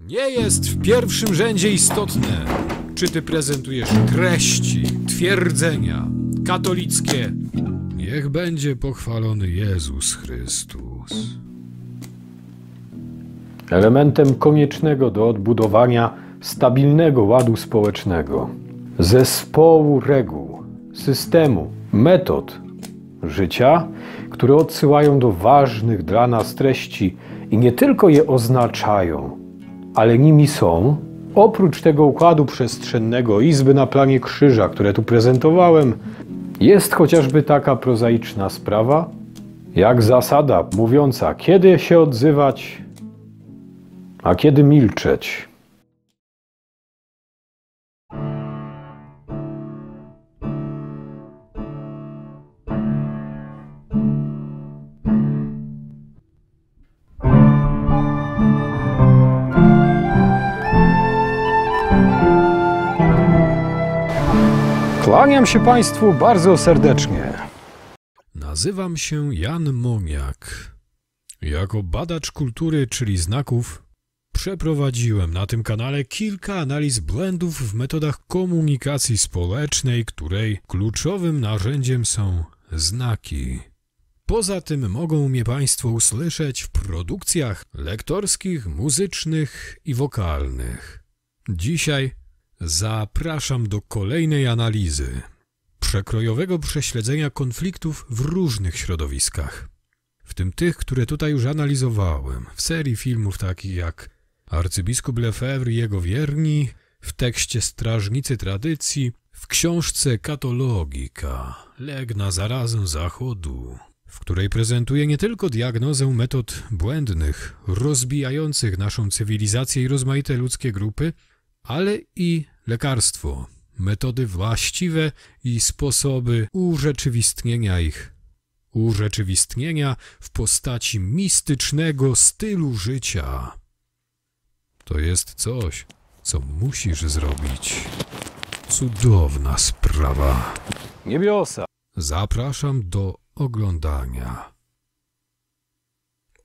Nie jest w pierwszym rzędzie istotne, czy ty prezentujesz treści, twierdzenia katolickie. Niech będzie pochwalony Jezus Chrystus. Elementem koniecznego do odbudowania stabilnego ładu społecznego, zespołu reguł, systemu, metod życia, które odsyłają do ważnych dla nas treści i nie tylko je oznaczają, ale nimi są, oprócz tego układu przestrzennego izby na planie krzyża, które tu prezentowałem, jest chociażby taka prozaiczna sprawa, jak zasada mówiąca, kiedy się odzywać, a kiedy milczeć. Kłaniam się Państwu bardzo serdecznie. Nazywam się Jan Moniak. Jako badacz kultury, czyli znaków, przeprowadziłem na tym kanale kilka analiz błędów w metodach komunikacji społecznej, której kluczowym narzędziem są znaki. Poza tym mogą mnie Państwo usłyszeć w produkcjach lektorskich, muzycznych i wokalnych. Dzisiaj zapraszam do kolejnej analizy, przekrojowego prześledzenia konfliktów w różnych środowiskach, w tym tych, które tutaj już analizowałem, w serii filmów takich jak Arcybiskup Lefebvre i jego wierni, w tekście Strażnicy Tradycji, w książce Katologika, Lek na zarazę Zachodu, w której prezentuję nie tylko diagnozę metod błędnych, rozbijających naszą cywilizację i rozmaite ludzkie grupy, ale i lekarstwo, metody właściwe i sposoby urzeczywistnienia ich. Urzeczywistnienia w postaci mistycznego stylu życia. To jest coś, co musisz zrobić. Cudowna sprawa. Niebiosa. Zapraszam do oglądania.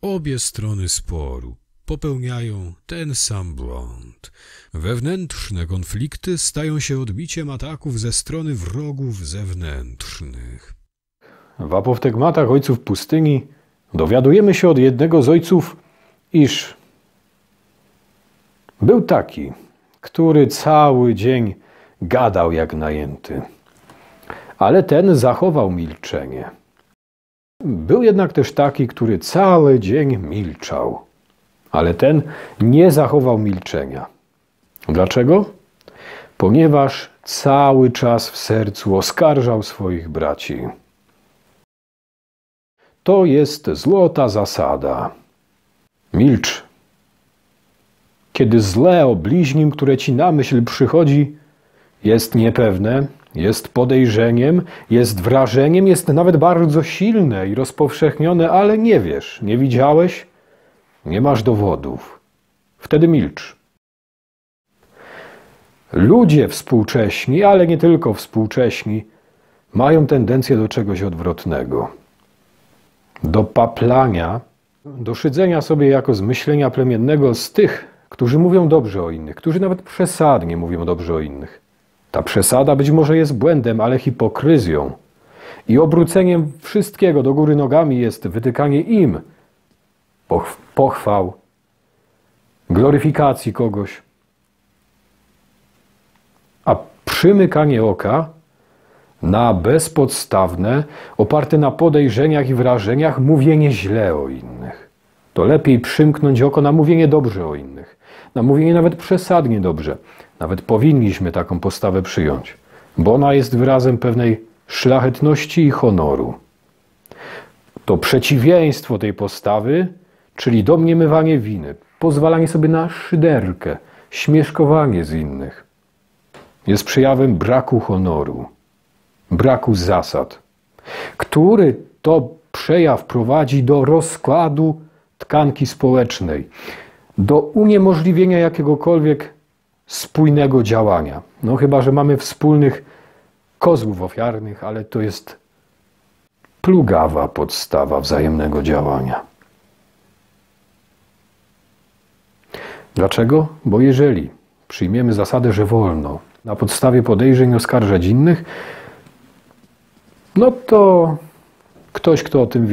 Obie strony sporu popełniają ten sam błąd. Wewnętrzne konflikty stają się odbiciem ataków ze strony wrogów zewnętrznych. W apoftegmatach ojców pustyni dowiadujemy się od jednego z ojców, iż był taki, który cały dzień gadał jak najęty, ale ten zachował milczenie. Był jednak też taki, który cały dzień milczał, ale ten nie zachował milczenia. Dlaczego? Ponieważ cały czas w sercu oskarżał swoich braci. To jest złota zasada. Milcz. Kiedy zle o bliźnim, które ci na myśl przychodzi, jest niepewne, jest podejrzeniem, jest wrażeniem, jest nawet bardzo silne i rozpowszechnione, ale nie wiesz, nie widziałeś, nie masz dowodów. Wtedy milcz. Ludzie współcześni, ale nie tylko współcześni, mają tendencję do czegoś odwrotnego. Do paplania, do szydzenia sobie jako z myślenia plemiennego z tych, którzy mówią dobrze o innych, którzy nawet przesadnie mówią dobrze o innych. Ta przesada być może jest błędem, ale hipokryzją i obróceniem wszystkiego do góry nogami jest wytykanie im pochwał, gloryfikacji kogoś, a przymykanie oka na bezpodstawne, oparte na podejrzeniach i wrażeniach mówienie źle o innych. To lepiej przymknąć oko na mówienie dobrze o innych, na mówienie nawet przesadnie dobrze. Nawet powinniśmy taką postawę przyjąć, bo ona jest wyrazem pewnej szlachetności i honoru. To przeciwieństwo tej postawy, czyli domniemywanie winy, pozwalanie sobie na szyderkę, śmieszkowanie z innych, jest przejawem braku honoru, braku zasad, który to przejaw prowadzi do rozkładu tkanki społecznej, do uniemożliwienia jakiegokolwiek spójnego działania. No chyba że mamy wspólnych kozłów ofiarnych, ale to jest plugawa podstawa wzajemnego działania. Dlaczego? Bo jeżeli przyjmiemy zasadę, że wolno na podstawie podejrzeń oskarżać innych, no to ktoś, kto o tym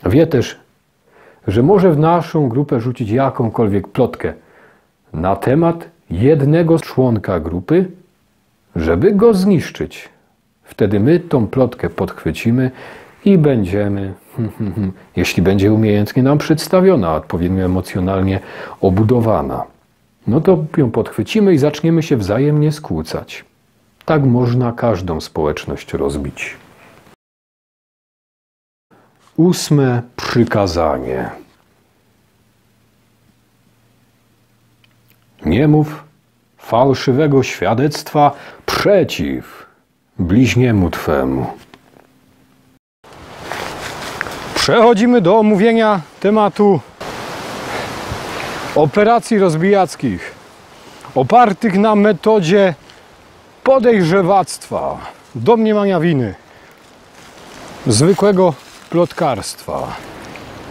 wie też, że może w naszą grupę rzucić jakąkolwiek plotkę na temat jednego członka grupy, żeby go zniszczyć. Wtedy my tą plotkę podchwycimy i będziemy, jeśli będzie umiejętnie nam przedstawiona, odpowiednio emocjonalnie obudowana, no to ją podchwycimy i zaczniemy się wzajemnie skłócać. Tak można każdą społeczność rozbić. 8. przykazanie. Nie mów fałszywego świadectwa przeciw bliźniemu Twemu. Przechodzimy do omówienia tematu operacji rozbijackich opartych na metodzie podejrzewactwa, domniemania winy, zwykłego plotkarstwa.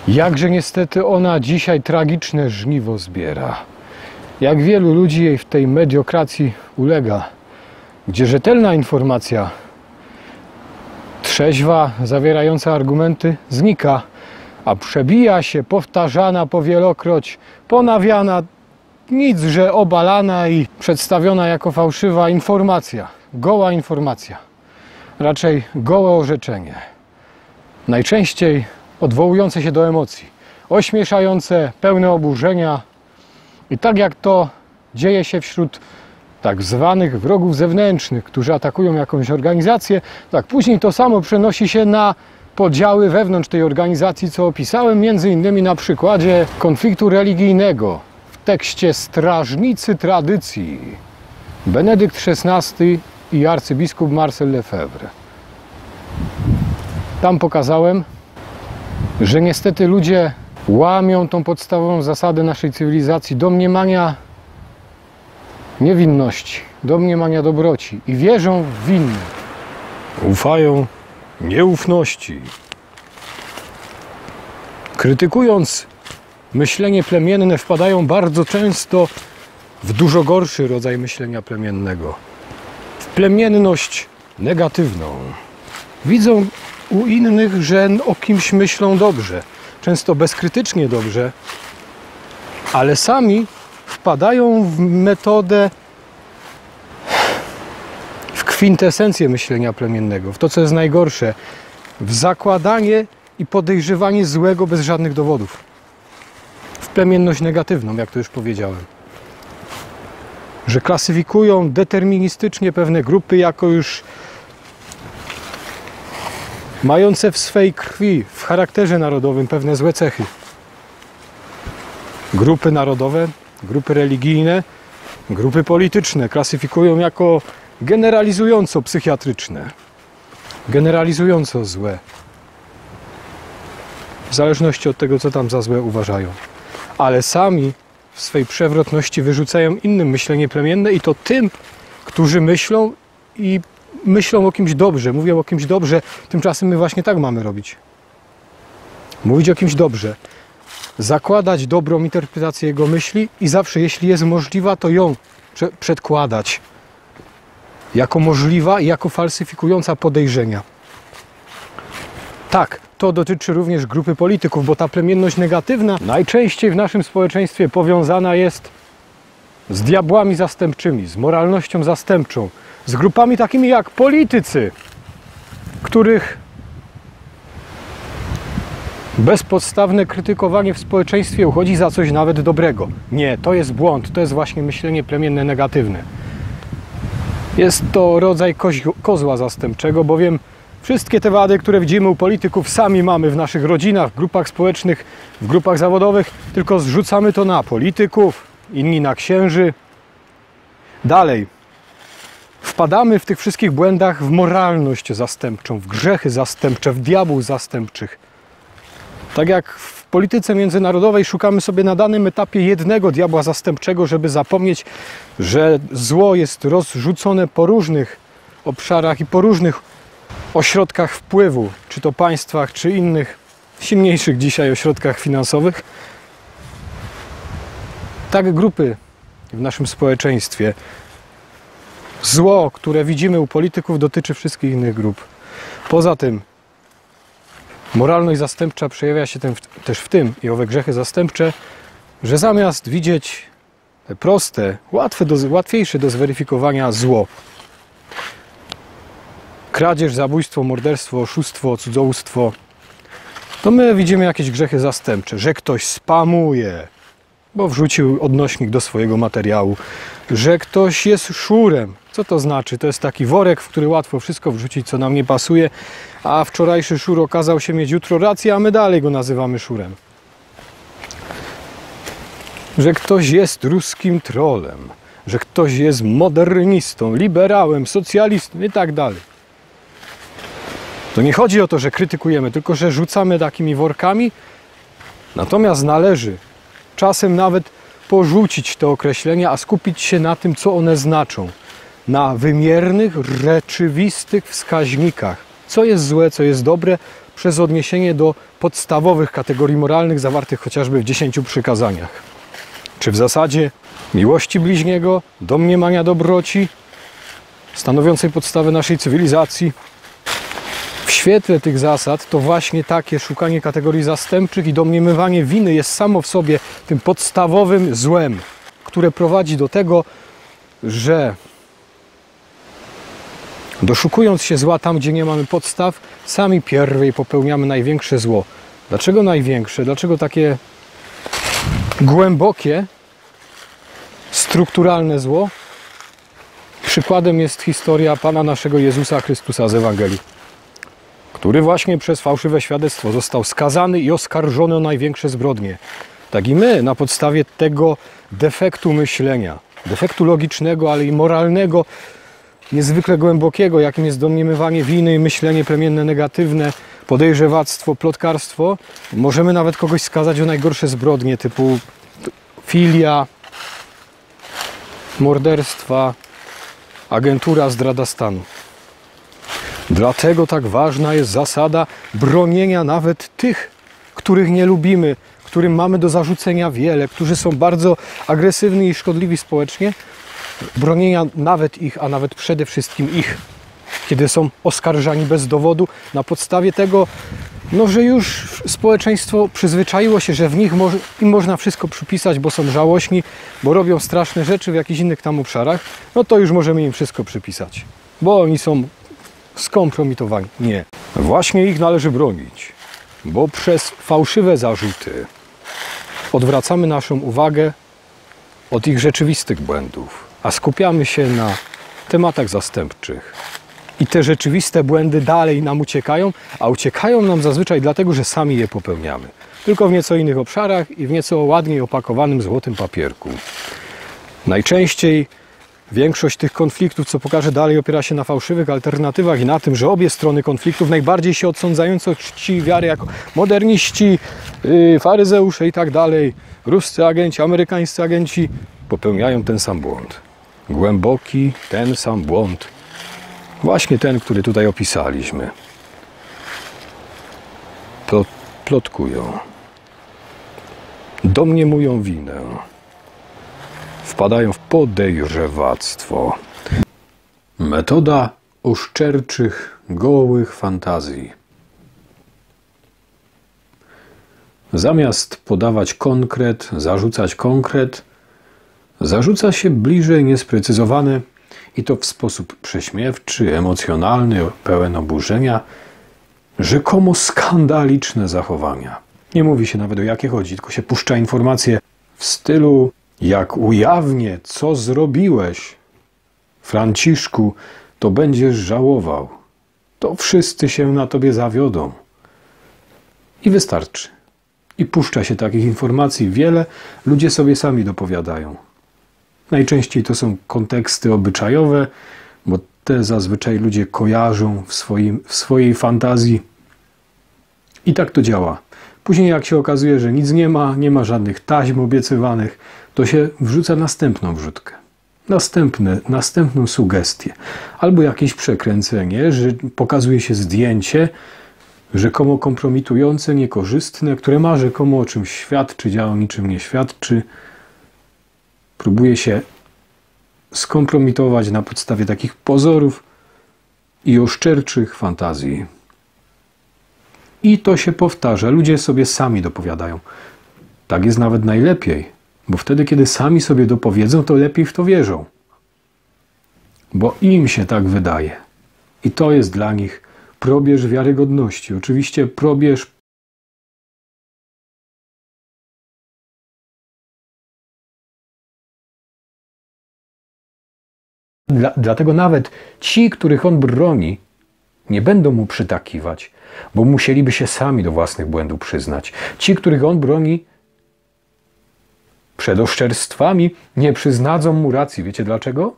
Jakże niestety ona dzisiaj tragiczne żniwo zbiera. Jak wielu ludzi jej w tej mediokracji ulega, gdzie rzetelna informacja, trzeźwa, zawierająca argumenty, znika, a przebija się powtarzana powielokroć, ponawiana, nic, że obalana i przedstawiona jako fałszywa informacja, goła informacja, raczej gołe orzeczenie. Najczęściej odwołujące się do emocji, ośmieszające, pełne oburzenia i tak jak to dzieje się wśród tak zwanych wrogów zewnętrznych, którzy atakują jakąś organizację, tak później to samo przenosi się na podziały wewnątrz tej organizacji, co opisałem między innymi na przykładzie konfliktu religijnego w tekście Strażnicy Tradycji. Benedykt XVI i arcybiskup Marcel Lefebvre. Tam pokazałem, że niestety ludzie łamią tą podstawową zasadę naszej cywilizacji domniemania niewinności, domniemania dobroci i wierzą w winnych. Ufają nieufności. Krytykując myślenie plemienne, wpadają bardzo często w dużo gorszy rodzaj myślenia plemiennego. W plemienność negatywną. Widzą u innych, że o kimś myślą dobrze, często bezkrytycznie dobrze, ale sami wpadają w metodę, w kwintesencję myślenia plemiennego, w to, co jest najgorsze, w zakładanie i podejrzewanie złego bez żadnych dowodów. W plemienność negatywną, jak to już powiedziałem. Że klasyfikują deterministycznie pewne grupy jako już mające w swej krwi, w charakterze narodowym pewne złe cechy. Grupy narodowe, grupy religijne, grupy polityczne klasyfikują jako generalizująco psychiatryczne, generalizująco złe. W zależności od tego, co tam za złe uważają. Ale sami w swej przewrotności wyrzucają innym myślenie plemienne i to tym, którzy myślą i myślą o kimś dobrze, mówią o kimś dobrze, tymczasem my właśnie tak mamy robić. Mówić o kimś dobrze. Zakładać dobrą interpretację jego myśli i zawsze, jeśli jest możliwa, to ją przedkładać jako możliwa i jako falsyfikująca podejrzenia. Tak, to dotyczy również grupy polityków, bo ta plemienność negatywna najczęściej w naszym społeczeństwie powiązana jest z diabłami zastępczymi, z moralnością zastępczą, z grupami takimi jak politycy, których bezpodstawne krytykowanie w społeczeństwie uchodzi za coś nawet dobrego. Nie, to jest błąd, to jest właśnie myślenie plemienne negatywne. Jest to rodzaj kozła zastępczego, bowiem wszystkie te wady, które widzimy u polityków, sami mamy w naszych rodzinach, w grupach społecznych, w grupach zawodowych, tylko zrzucamy to na polityków, inni na księży. Dalej. Wpadamy w tych wszystkich błędach w moralność zastępczą, w grzechy zastępcze, w diabłów zastępczych. Tak jak w polityce międzynarodowej szukamy sobie na danym etapie jednego diabła zastępczego, żeby zapomnieć, że zło jest rozrzucone po różnych obszarach i po różnych ośrodkach wpływu, czy to państwach, czy innych silniejszych dzisiaj ośrodkach finansowych. Tak grupy w naszym społeczeństwie. Zło, które widzimy u polityków, dotyczy wszystkich innych grup. Poza tym moralność zastępcza przejawia się też w tym, i owe grzechy zastępcze, że zamiast widzieć te proste, łatwiejsze do zweryfikowania zło, kradzież, zabójstwo, morderstwo, oszustwo, cudzołóstwo, to my widzimy jakieś grzechy zastępcze, że ktoś spamuje, bo wrzucił odnośnik do swojego materiału, że ktoś jest szurem. Co to znaczy? To jest taki worek, w który łatwo wszystko wrzucić, co nam nie pasuje, a wczorajszy szur okazał się mieć jutro rację, a my dalej go nazywamy szurem. Że ktoś jest ruskim trolem, że ktoś jest modernistą, liberałem, socjalistą i tak dalej. To nie chodzi o to, że krytykujemy, tylko że rzucamy takimi workami, natomiast należy czasem nawet porzucić te określenia, a skupić się na tym, co one znaczą. Na wymiernych, rzeczywistych wskaźnikach. Co jest złe, co jest dobre, przez odniesienie do podstawowych kategorii moralnych zawartych chociażby w 10 przykazaniach. Czy w zasadzie miłości bliźniego, domniemania dobroci, stanowiącej podstawę naszej cywilizacji. W świetle tych zasad to właśnie takie szukanie kategorii zastępczych i domniemywanie winy jest samo w sobie tym podstawowym złem, które prowadzi do tego, że doszukując się zła tam, gdzie nie mamy podstaw, sami pierwej popełniamy największe zło. Dlaczego największe? Dlaczego takie głębokie, strukturalne zło? Przykładem jest historia Pana naszego Jezusa Chrystusa z Ewangelii, który właśnie przez fałszywe świadectwo został skazany i oskarżony o największe zbrodnie. Tak i my na podstawie tego defektu myślenia, defektu logicznego, ale i moralnego, niezwykle głębokiego, jakim jest domniemywanie winy i myślenie plemienne negatywne, podejrzewactwo, plotkarstwo, możemy nawet kogoś skazać o najgorsze zbrodnie typu filia, morderstwa, agentura, zdrada stanu. Dlatego tak ważna jest zasada bronienia nawet tych, których nie lubimy, którym mamy do zarzucenia wiele, którzy są bardzo agresywni i szkodliwi społecznie. Bronienia nawet ich, a nawet przede wszystkim ich, kiedy są oskarżani bez dowodu, na podstawie tego, że już społeczeństwo przyzwyczaiło się, że w nich im można wszystko przypisać, bo są żałośni, bo robią straszne rzeczy w jakichś innych tam obszarach, no to już możemy im wszystko przypisać, bo oni są skompromitowani. Nie. Właśnie ich należy bronić, bo przez fałszywe zarzuty odwracamy naszą uwagę od ich rzeczywistych błędów, a skupiamy się na tematach zastępczych. I te rzeczywiste błędy dalej nam uciekają, a uciekają nam zazwyczaj dlatego, że sami je popełniamy. Tylko w nieco innych obszarach i w nieco ładniej opakowanym złotym papierku. Najczęściej większość tych konfliktów, co pokażę dalej, opiera się na fałszywych alternatywach i na tym, że obie strony konfliktów, najbardziej się odsądzające od czci wiary jako moderniści, faryzeusze i tak dalej, ruscy agenci, amerykańscy agenci, popełniają ten sam błąd. Głęboki, ten sam błąd. Właśnie ten, który tutaj opisaliśmy. Plotkują. Domniemują winę. Wpadają w podejrzewactwo. Metoda oszczerczych, gołych fantazji. Zamiast podawać konkret, zarzucać konkret, zarzuca się bliżej niesprecyzowane i to w sposób prześmiewczy, emocjonalny, pełen oburzenia, rzekomo skandaliczne zachowania. Nie mówi się nawet o jakie chodzi, tylko się puszcza informacje w stylu: jak ujawnię, co zrobiłeś, Franciszku, to będziesz żałował. To wszyscy się na tobie zawiodą. I wystarczy. I puszcza się takich informacji wiele, ludzie sobie sami dopowiadają. Najczęściej to są konteksty obyczajowe, bo te zazwyczaj ludzie kojarzą w swojej fantazji. I tak to działa. Później jak się okazuje, że nic nie ma żadnych taśm obiecywanych, to się wrzuca następną wrzutkę. Następną sugestię. Albo jakieś przekręcenie, że pokazuje się zdjęcie rzekomo kompromitujące, niekorzystne, które ma rzekomo o czymś świadczyć, a o niczym nie świadczy. próbuje się skompromitować na podstawie takich pozorów i oszczerczych fantazji. I to się powtarza. Ludzie sobie sami dopowiadają. Tak jest nawet najlepiej, bo wtedy, kiedy sami sobie dopowiedzą, to lepiej w to wierzą. Bo im się tak wydaje. I to jest dla nich probierz wiarygodności. Oczywiście probierz dlatego nawet ci, których on broni, nie będą mu przytakiwać, bo musieliby się sami do własnych błędów przyznać. Ci, których on broni przed oszczerstwami, nie przyznadzą mu racji. Wiecie dlaczego?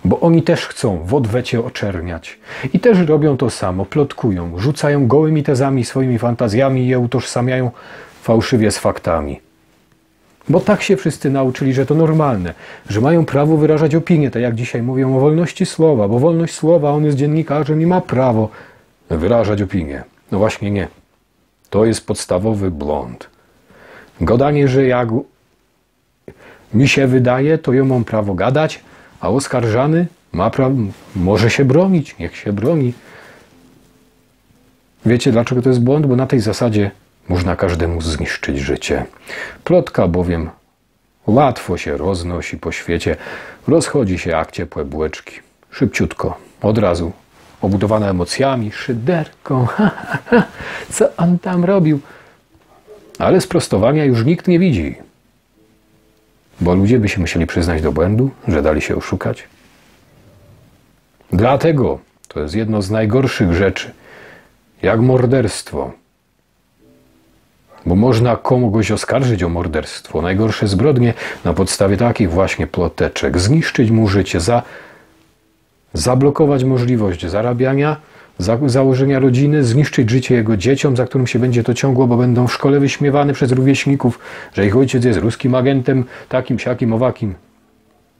Bo oni też chcą w odwecie oczerniać. I też robią to samo, plotkują, rzucają gołymi tezami, swoimi fantazjami i je utożsamiają fałszywie z faktami. Bo tak się wszyscy nauczyli, że to normalne, że mają prawo wyrażać opinię, tak jak dzisiaj mówią o wolności słowa, bo wolność słowa, on jest dziennikarzem i ma prawo wyrażać opinię. No właśnie nie. To jest podstawowy błąd. Gadanie, że jak mi się wydaje, to ja mam prawo gadać, a oskarżany ma prawo, może się bronić, niech się broni. Wiecie dlaczego to jest błąd? Bo na tej zasadzie można każdemu zniszczyć życie. Plotka bowiem łatwo się roznosi po świecie, rozchodzi się jak ciepłe bułeczki. Szybciutko, od razu, obudowana emocjami, szyderką. Co on tam robił? Ale sprostowania już nikt nie widzi. Bo ludzie by się musieli przyznać do błędu, że dali się oszukać. Dlatego to jest jedno z najgorszych rzeczy, jak morderstwo. Bo można kogoś oskarżyć o morderstwo, najgorsze zbrodnie na podstawie takich właśnie ploteczek, zniszczyć mu życie, zablokować możliwość zarabiania, założenia rodziny, zniszczyć życie jego dzieciom, za którym się będzie to ciągło, bo będą w szkole wyśmiewane przez rówieśników, że ich ojciec jest ruskim agentem, takim, siakim, owakim.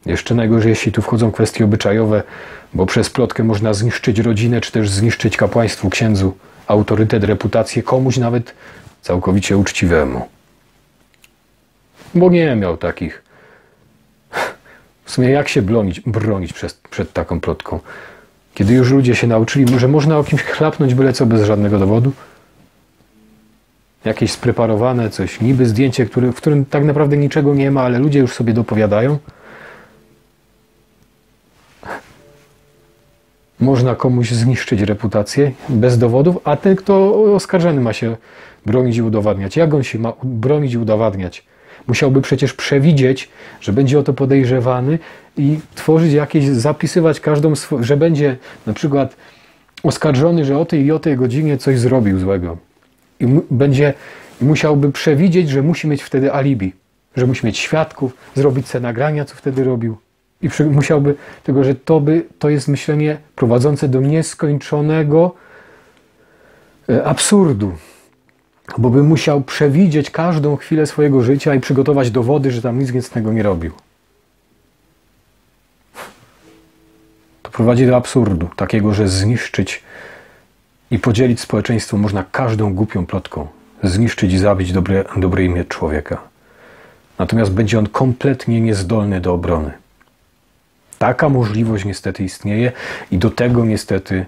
Jeszcze najgorzej, jeśli tu wchodzą kwestie obyczajowe, bo przez plotkę można zniszczyć rodzinę, czy też zniszczyć kapłaństwu, księdzu, autorytet, reputację, komuś nawet całkowicie uczciwemu. Bo nie miał takich. W sumie jak się bronić przed taką plotką? Kiedy już ludzie się nauczyli, że można o kimś chlapnąć byle co bez żadnego dowodu? Jakieś spreparowane coś, niby zdjęcie, w którym tak naprawdę niczego nie ma, ale ludzie już sobie dopowiadają? Można komuś zniszczyć reputację bez dowodów, a ten, kto oskarżony, ma się bronić i udowadniać. Jak on się ma bronić i udowadniać? Musiałby przecież przewidzieć, że będzie o to podejrzewany i tworzyć jakieś, zapisywać każdą, że będzie na przykład oskarżony, że o tej i o tej godzinie coś zrobił złego. I musiałby przewidzieć, że musi mieć wtedy alibi, że musi mieć świadków, zrobić te nagrania, co wtedy robił. I musiałby, tylko że to jest myślenie prowadzące do nieskończonego absurdu. Bo by musiał przewidzieć każdą chwilę swojego życia i przygotować dowody, że tam nic niecnego nie robił. To prowadzi do absurdu, takiego, że zniszczyć i podzielić społeczeństwo można każdą głupią plotką. Zniszczyć i zabić dobre imię człowieka. Natomiast będzie on kompletnie niezdolny do obrony. Taka możliwość niestety istnieje i do tego niestety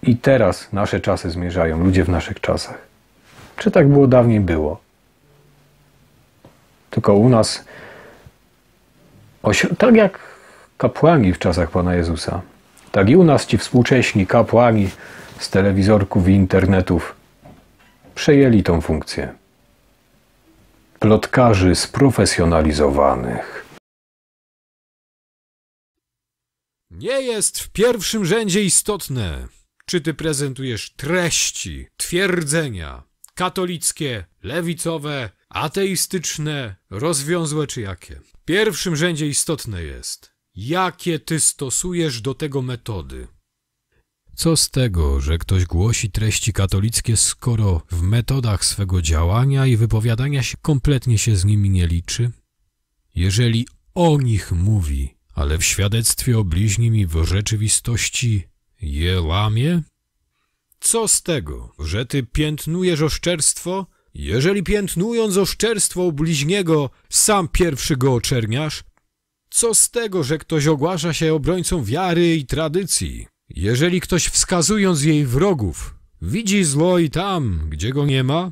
i teraz nasze czasy zmierzają, ludzie w naszych czasach. Czy tak było dawniej? Było. Tylko u nas, tak jak kapłani w czasach Pana Jezusa, tak i u nas ci współcześni kapłani z telewizorków i internetów przejęli tą funkcję. Plotkarzy sprofesjonalizowanych. Nie jest w pierwszym rzędzie istotne, czy ty prezentujesz treści, twierdzenia katolickie, lewicowe, ateistyczne, rozwiązłe czy jakie. W pierwszym rzędzie istotne jest, jakie ty stosujesz do tego metody. Co z tego, że ktoś głosi treści katolickie, skoro w metodach swego działania i wypowiadania się kompletnie się z nimi nie liczy? Jeżeli o nich mówi, ale w świadectwie o bliźnim i w rzeczywistości je łamie? Co z tego, że ty piętnujesz oszczerstwo, Jeżeli piętnując oszczerstwo u bliźniego, sam pierwszy go oczerniasz, co z tego, że ktoś ogłasza się obrońcą wiary i tradycji? Jeżeli ktoś wskazując jej wrogów, widzi zło i tam, gdzie go nie ma,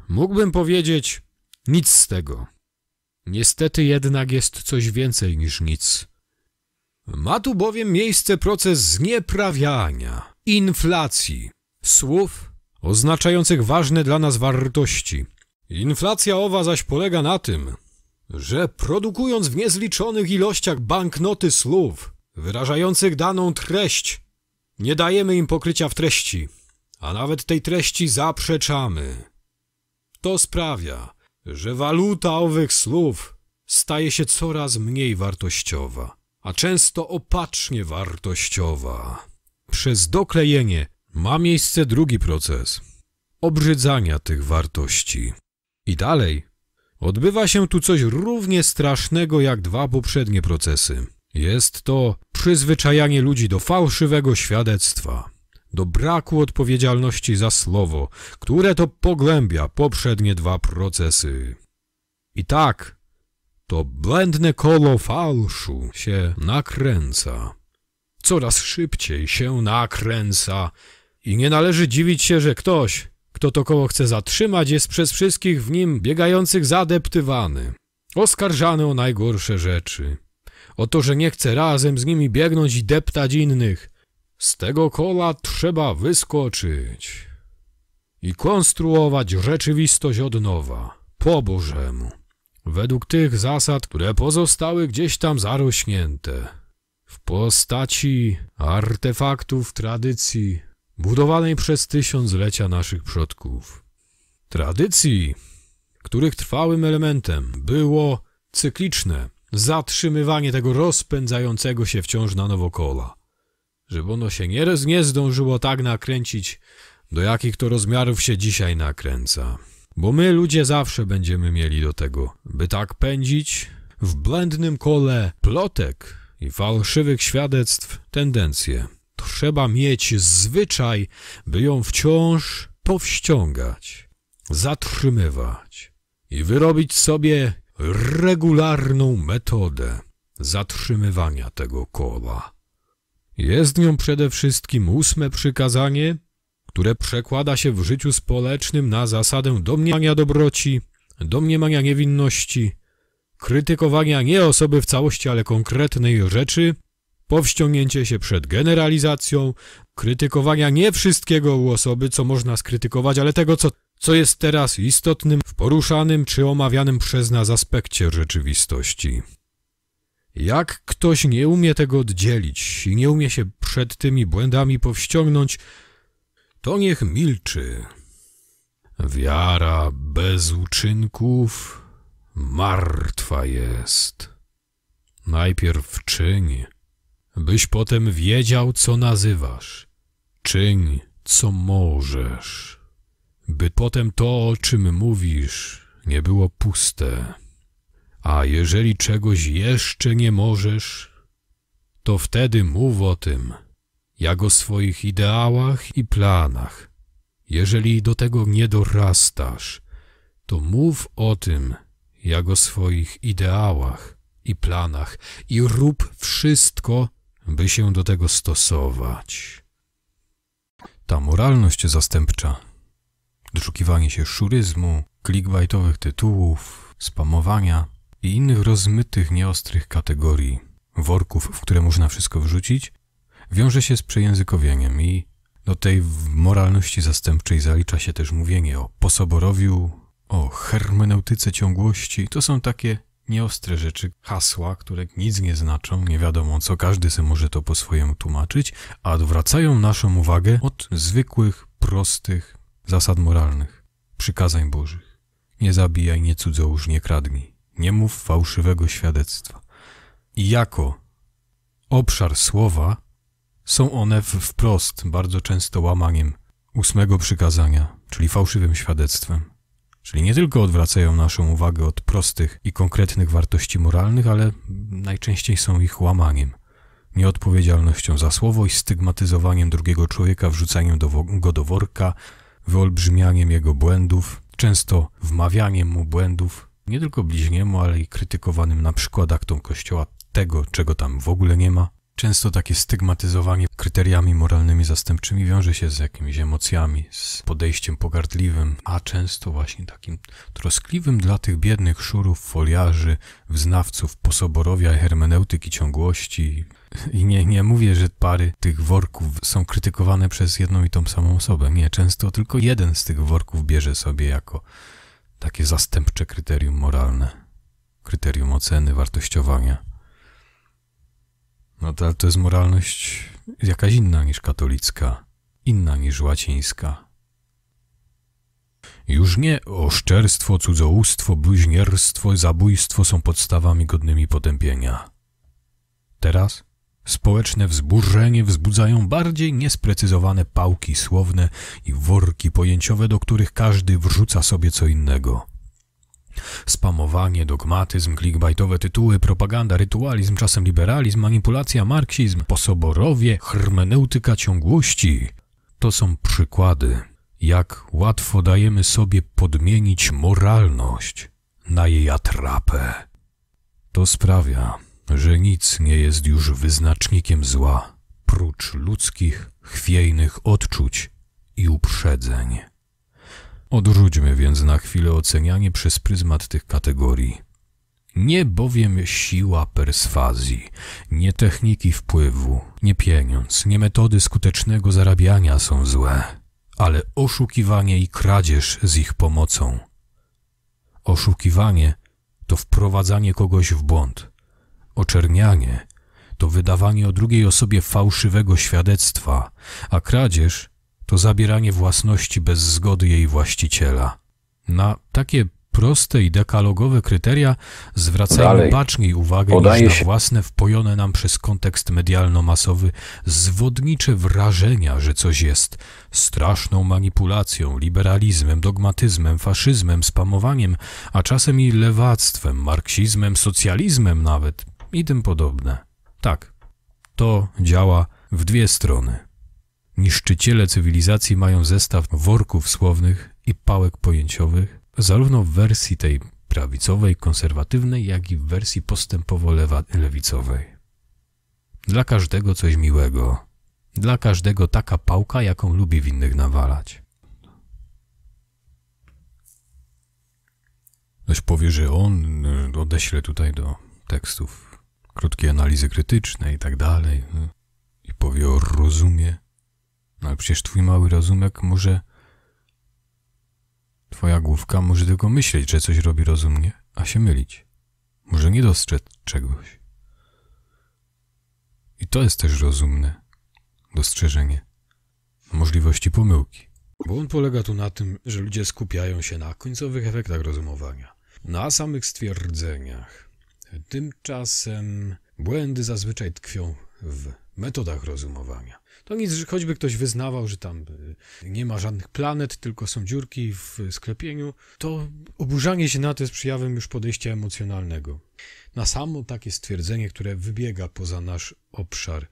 mógłbym powiedzieć, nic z tego. Niestety jednak jest coś więcej niż nic. Ma tu bowiem miejsce proces znieprawiania, inflacji, słów oznaczających ważne dla nas wartości. Inflacja owa zaś polega na tym, że produkując w niezliczonych ilościach banknoty słów wyrażających daną treść, nie dajemy im pokrycia w treści, a nawet tej treści zaprzeczamy. To sprawia, że waluta owych słów staje się coraz mniej wartościowa, a często opacznie wartościowa. Przez doklejenie ma miejsce drugi proces obrzydzania tych wartości. I dalej odbywa się tu coś równie strasznego jak dwa poprzednie procesy. Jest to przyzwyczajanie ludzi do fałszywego świadectwa, do braku odpowiedzialności za słowo, które to pogłębia poprzednie dwa procesy. I tak, to błędne koło fałszu się nakręca. Coraz szybciej się nakręca i nie należy dziwić się, że ktoś, kto to koło chce zatrzymać, jest przez wszystkich w nim biegających zadeptywany, oskarżany o najgorsze rzeczy, o to, że nie chce razem z nimi biegnąć i deptać innych. Z tego koła trzeba wyskoczyć i konstruować rzeczywistość od nowa, po Bożemu, według tych zasad, które pozostały gdzieś tam zarośnięte, w postaci artefaktów tradycji budowanej przez tysiąclecia naszych przodków. Tradycji, których trwałym elementem było cykliczne zatrzymywanie tego rozpędzającego się wciąż na nowo koła, żeby ono się nie zdążyło tak nakręcić, do jakich to rozmiarów się dzisiaj nakręca. Bo my, ludzie, zawsze będziemy mieli do tego, by tak pędzić w błędnym kole plotek i fałszywych świadectw tendencję. Trzeba mieć zwyczaj, by ją wciąż powściągać, zatrzymywać i wyrobić sobie regularną metodę zatrzymywania tego koła. Jest nią przede wszystkim 8. przykazanie, które przekłada się w życiu społecznym na zasadę domniemania dobroci, domniemania niewinności, krytykowania nie osoby w całości, ale konkretnej rzeczy, powściągnięcie się przed generalizacją, krytykowania nie wszystkiego u osoby, co można skrytykować, ale tego, co jest teraz istotnym w poruszanym czy omawianym przez nas aspekcie rzeczywistości. Jak ktoś nie umie tego oddzielić i nie umie się przed tymi błędami powściągnąć, to niech milczy. Wiara bez uczynków martwa jest. Najpierw czyń, byś potem wiedział, co nazywasz. Czyń, co możesz, by potem to, o czym mówisz, nie było puste. A jeżeli czegoś jeszcze nie możesz, to wtedy mów o tym, jak o swoich ideałach i planach. Jeżeli do tego nie dorastasz, to mów o tym, jak o swoich ideałach i planach i rób wszystko, by się do tego stosować. Ta moralność zastępcza, doszukiwanie się szuryzmu, clickbaitowych tytułów, spamowania i innych rozmytych, nieostrych kategorii, worków, w które można wszystko wrzucić, wiąże się z przejęzykowieniem i do tej moralności zastępczej zalicza się też mówienie o posoborowiu, o hermeneutyce ciągłości. To są takie nieostre rzeczy, hasła, które nic nie znaczą, nie wiadomo co, każdy sobie może to po swojemu tłumaczyć, a odwracają naszą uwagę od zwykłych, prostych zasad moralnych, przykazań Bożych. Nie zabijaj, nie cudzołóż, nie kradnij, nie mów fałszywego świadectwa. I jako obszar słowa są one wprost bardzo często łamaniem 8. przykazania, czyli fałszywym świadectwem. Czyli nie tylko odwracają naszą uwagę od prostych i konkretnych wartości moralnych, ale najczęściej są ich łamaniem, nieodpowiedzialnością za słowo i stygmatyzowaniem drugiego człowieka, wrzucaniem go do worka, wyolbrzymianiem jego błędów często wmawianiem mu błędów, nie tylko bliźniemu, ale i krytykowanym na przykład aktom Kościoła tego, czego tam w ogóle nie ma. Często takie stygmatyzowanie kryteriami moralnymi zastępczymi wiąże się z jakimiś emocjami, z podejściem pogardliwym, a często właśnie takim troskliwym dla tych biednych szurów, foliarzy, wyznawców posoborowia i hermeneutyki ciągłości. I nie mówię, że pary tych worków są krytykowane przez jedną i tą samą osobę. Nie, często tylko jeden z tych worków bierze sobie jako takie zastępcze kryterium moralne, kryterium oceny, wartościowania. No to jest moralność jakaś inna niż katolicka, inna niż łacińska. Już nie oszczerstwo, cudzołóstwo, bluźnierstwo, zabójstwo są podstawami godnymi potępienia. Teraz społeczne wzburzenie wzbudzają bardziej niesprecyzowane pałki słowne i worki pojęciowe, do których każdy wrzuca sobie co innego. Spamowanie, dogmatyzm, clickbaitowe tytuły, propaganda, rytualizm, czasem liberalizm, manipulacja, marksizm, posoborowie, hermeneutyka ciągłości. To są przykłady, jak łatwo dajemy sobie podmienić moralność na jej atrapę. To sprawia, że nic nie jest już wyznacznikiem zła, prócz ludzkich, chwiejnych odczuć i uprzedzeń. Odrzućmy więc na chwilę ocenianie przez pryzmat tych kategorii. Nie bowiem siła perswazji, nie techniki wpływu, nie pieniądz, nie metody skutecznego zarabiania są złe, ale oszukiwanie i kradzież z ich pomocą. Oszukiwanie to wprowadzanie kogoś w błąd. Oczernianie to wydawanie o drugiej osobie fałszywego świadectwa, a kradzież to zabieranie własności bez zgody jej właściciela. Na takie proste i dekalogowe kryteria zwracajmy baczniej uwagę niż na własne wpojone nam przez kontekst medialno-masowy zwodnicze wrażenia, że coś jest straszną manipulacją, liberalizmem, dogmatyzmem, faszyzmem, spamowaniem, a czasem i lewactwem, marksizmem, socjalizmem nawet i tym podobne. Tak, to działa w dwie strony. Niszczyciele cywilizacji mają zestaw worków słownych i pałek pojęciowych, zarówno w wersji tej prawicowej, konserwatywnej, jak i w wersji postępowo-lewicowej. Dla każdego coś miłego, dla każdego taka pałka, jaką lubi w innych nawalać. Ktoś powie, że on odeśle tutaj do tekstów krótkiej analizy krytycznej i tak dalej i powie o rozumie. No ale przecież twój mały rozumek może... Twoja główka może tylko myśleć, że coś robi rozumnie, a się mylić. Może nie dostrzec czegoś. I to jest też rozumne dostrzeżenie możliwości pomyłki. Bo on polega tu na tym, że ludzie skupiają się na końcowych efektach rozumowania, na samych stwierdzeniach. Tymczasem błędy zazwyczaj tkwią w metodach rozumowania. To nic, że choćby ktoś wyznawał, że tam nie ma żadnych planet, tylko są dziurki w sklepieniu, to oburzanie się na to jest przejawem już podejścia emocjonalnego. Na samo takie stwierdzenie, które wybiega poza nasz obszar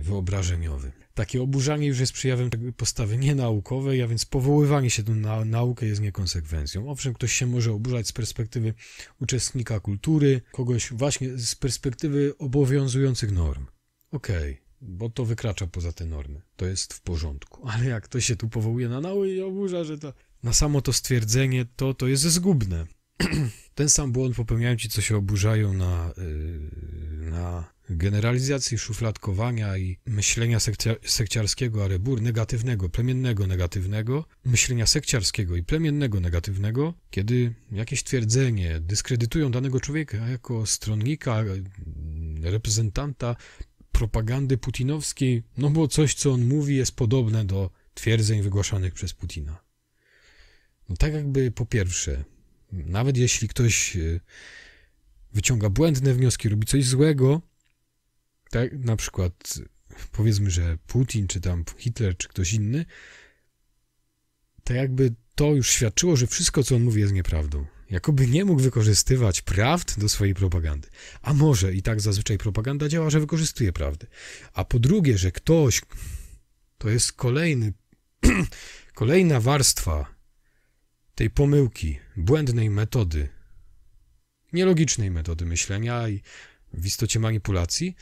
wyobrażeniowy. Takie oburzanie już jest przejawem postawy nienaukowej, a więc powoływanie się na naukę jest niekonsekwencją. Owszem, ktoś się może oburzać z perspektywy uczestnika kultury, kogoś właśnie z perspektywy obowiązujących norm. Okej, bo to wykracza poza te normy. To jest w porządku. Ale jak ktoś się tu powołuje na naukę i oburza, że to na samo to stwierdzenie, to jest zgubne. Ten sam błąd popełniają ci, co się oburzają na generalizacji, szufladkowania i myślenia sekciarskiego, a rebur negatywnego, plemiennego negatywnego, myślenia sekciarskiego i plemiennego negatywnego, kiedy jakieś twierdzenie dyskredytują danego człowieka jako stronnika, reprezentanta propagandy putinowskiej, no bo coś, co on mówi, jest podobne do twierdzeń wygłaszanych przez Putina. No tak jakby po pierwsze, nawet jeśli ktoś wyciąga błędne wnioski, robi coś złego, tak na przykład powiedzmy, że Putin, czy tam Hitler, czy ktoś inny, to jakby to już świadczyło, że wszystko, co on mówi, jest nieprawdą. Jakoby nie mógł wykorzystywać prawd do swojej propagandy. A może i tak zazwyczaj propaganda działa, że wykorzystuje prawdę. A po drugie, że ktoś, to jest kolejna warstwa tej pomyłki, błędnej metody, nielogicznej metody myślenia i w istocie manipulacji,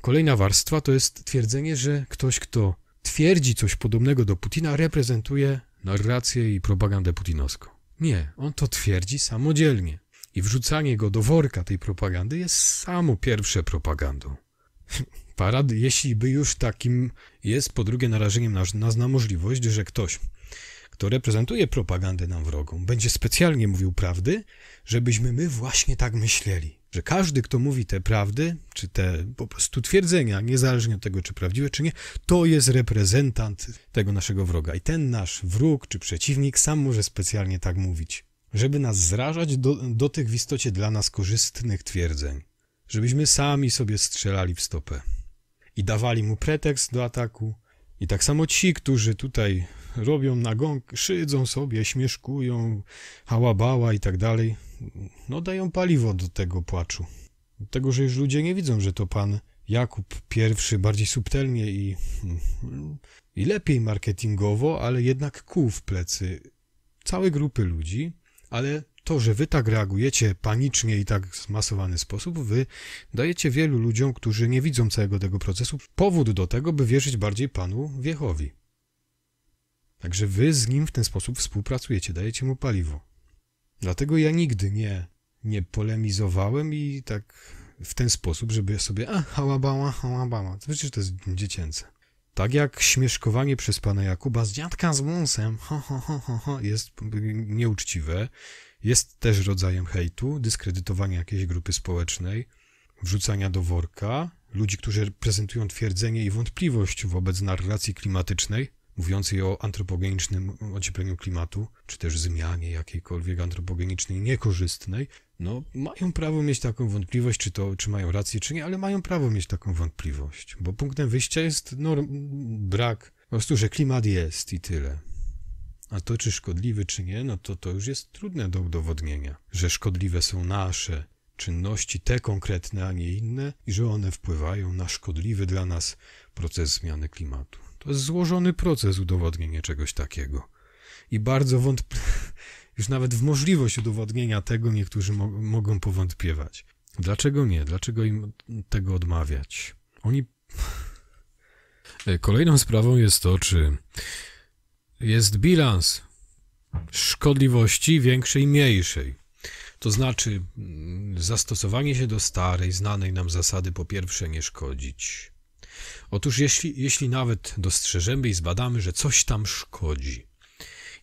kolejna warstwa to jest twierdzenie, że ktoś, kto twierdzi coś podobnego do Putina, reprezentuje narrację i propagandę putinowską. Nie, on to twierdzi samodzielnie. I wrzucanie go do worka tej propagandy jest samo pierwsze propagandą. Jeśli by już takim jest, po drugie narażeniem nas na możliwość, że ktoś, kto reprezentuje propagandę nam wrogą, będzie specjalnie mówił prawdy, żebyśmy my właśnie tak myśleli. Że każdy, kto mówi te prawdy, czy te po prostu twierdzenia, niezależnie od tego, czy prawdziwe, czy nie, to jest reprezentant tego naszego wroga. I ten nasz wróg, czy przeciwnik sam może specjalnie tak mówić, żeby nas zrażać do tych w istocie dla nas korzystnych twierdzeń. Żebyśmy sami sobie strzelali w stopę i dawali mu pretekst do ataku. I tak samo ci, którzy tutaj robią nagonk, szydzą sobie, śmieszkują, hałabała i tak dalej, no dają paliwo do tego płaczu. Do tego, że już ludzie nie widzą, że to pan Jakub I bardziej subtelnie i lepiej marketingowo, ale jednak kłuł w plecy całej grupy ludzi, ale to, że wy tak reagujecie panicznie i tak w zmasowany sposób, wy dajecie wielu ludziom, którzy nie widzą całego tego procesu, powód do tego, by wierzyć bardziej panu Wiechowi. Także wy z nim w ten sposób współpracujecie, dajecie mu paliwo. Dlatego ja nigdy nie polemizowałem i tak w ten sposób, żeby sobie hałabała. Przecież to jest dziecięce. Tak jak śmieszkowanie przez pana Jakuba z dziadka z wąsem, jest nieuczciwe, jest też rodzajem hejtu, dyskredytowania jakiejś grupy społecznej, wrzucania do worka ludzi, którzy prezentują twierdzenie i wątpliwość wobec narracji klimatycznej, mówiącej o antropogenicznym ociepleniu klimatu, czy też zmianie jakiejkolwiek antropogenicznej, niekorzystnej, no mają prawo mieć taką wątpliwość, czy mają rację, czy nie, ale mają prawo mieć taką wątpliwość, bo punktem wyjścia jest brak, po prostu, że klimat jest i tyle. A to, czy szkodliwy, czy nie, no to już jest trudne do udowodnienia, że szkodliwe są nasze czynności, te konkretne, a nie inne, i że one wpływają na szkodliwy dla nas proces zmiany klimatu. To jest złożony proces udowodnienia czegoś takiego. I bardzo już nawet w możliwość udowodnienia tego niektórzy mogą powątpiewać. Dlaczego nie? Dlaczego im tego odmawiać? Kolejną sprawą jest to, czy jest bilans szkodliwości większej i mniejszej. To znaczy zastosowanie się do starej, znanej nam zasady, po pierwsze nie szkodzić. Otóż jeśli nawet dostrzeżemy i zbadamy, że coś tam szkodzi,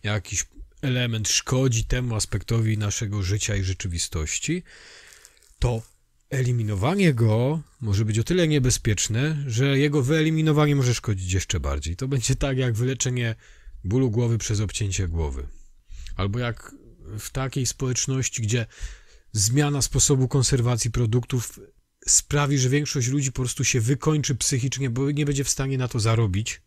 jakiś element szkodzi temu aspektowi naszego życia i rzeczywistości, to eliminowanie go może być o tyle niebezpieczne, że jego wyeliminowanie może szkodzić jeszcze bardziej. To będzie tak jak wyleczenie bólu głowy przez obcięcie głowy. Albo jak w takiej społeczności, gdzie zmiana sposobu konserwacji produktów sprawi, że większość ludzi po prostu się wykończy psychicznie, bo nie będzie w stanie na to zarobić,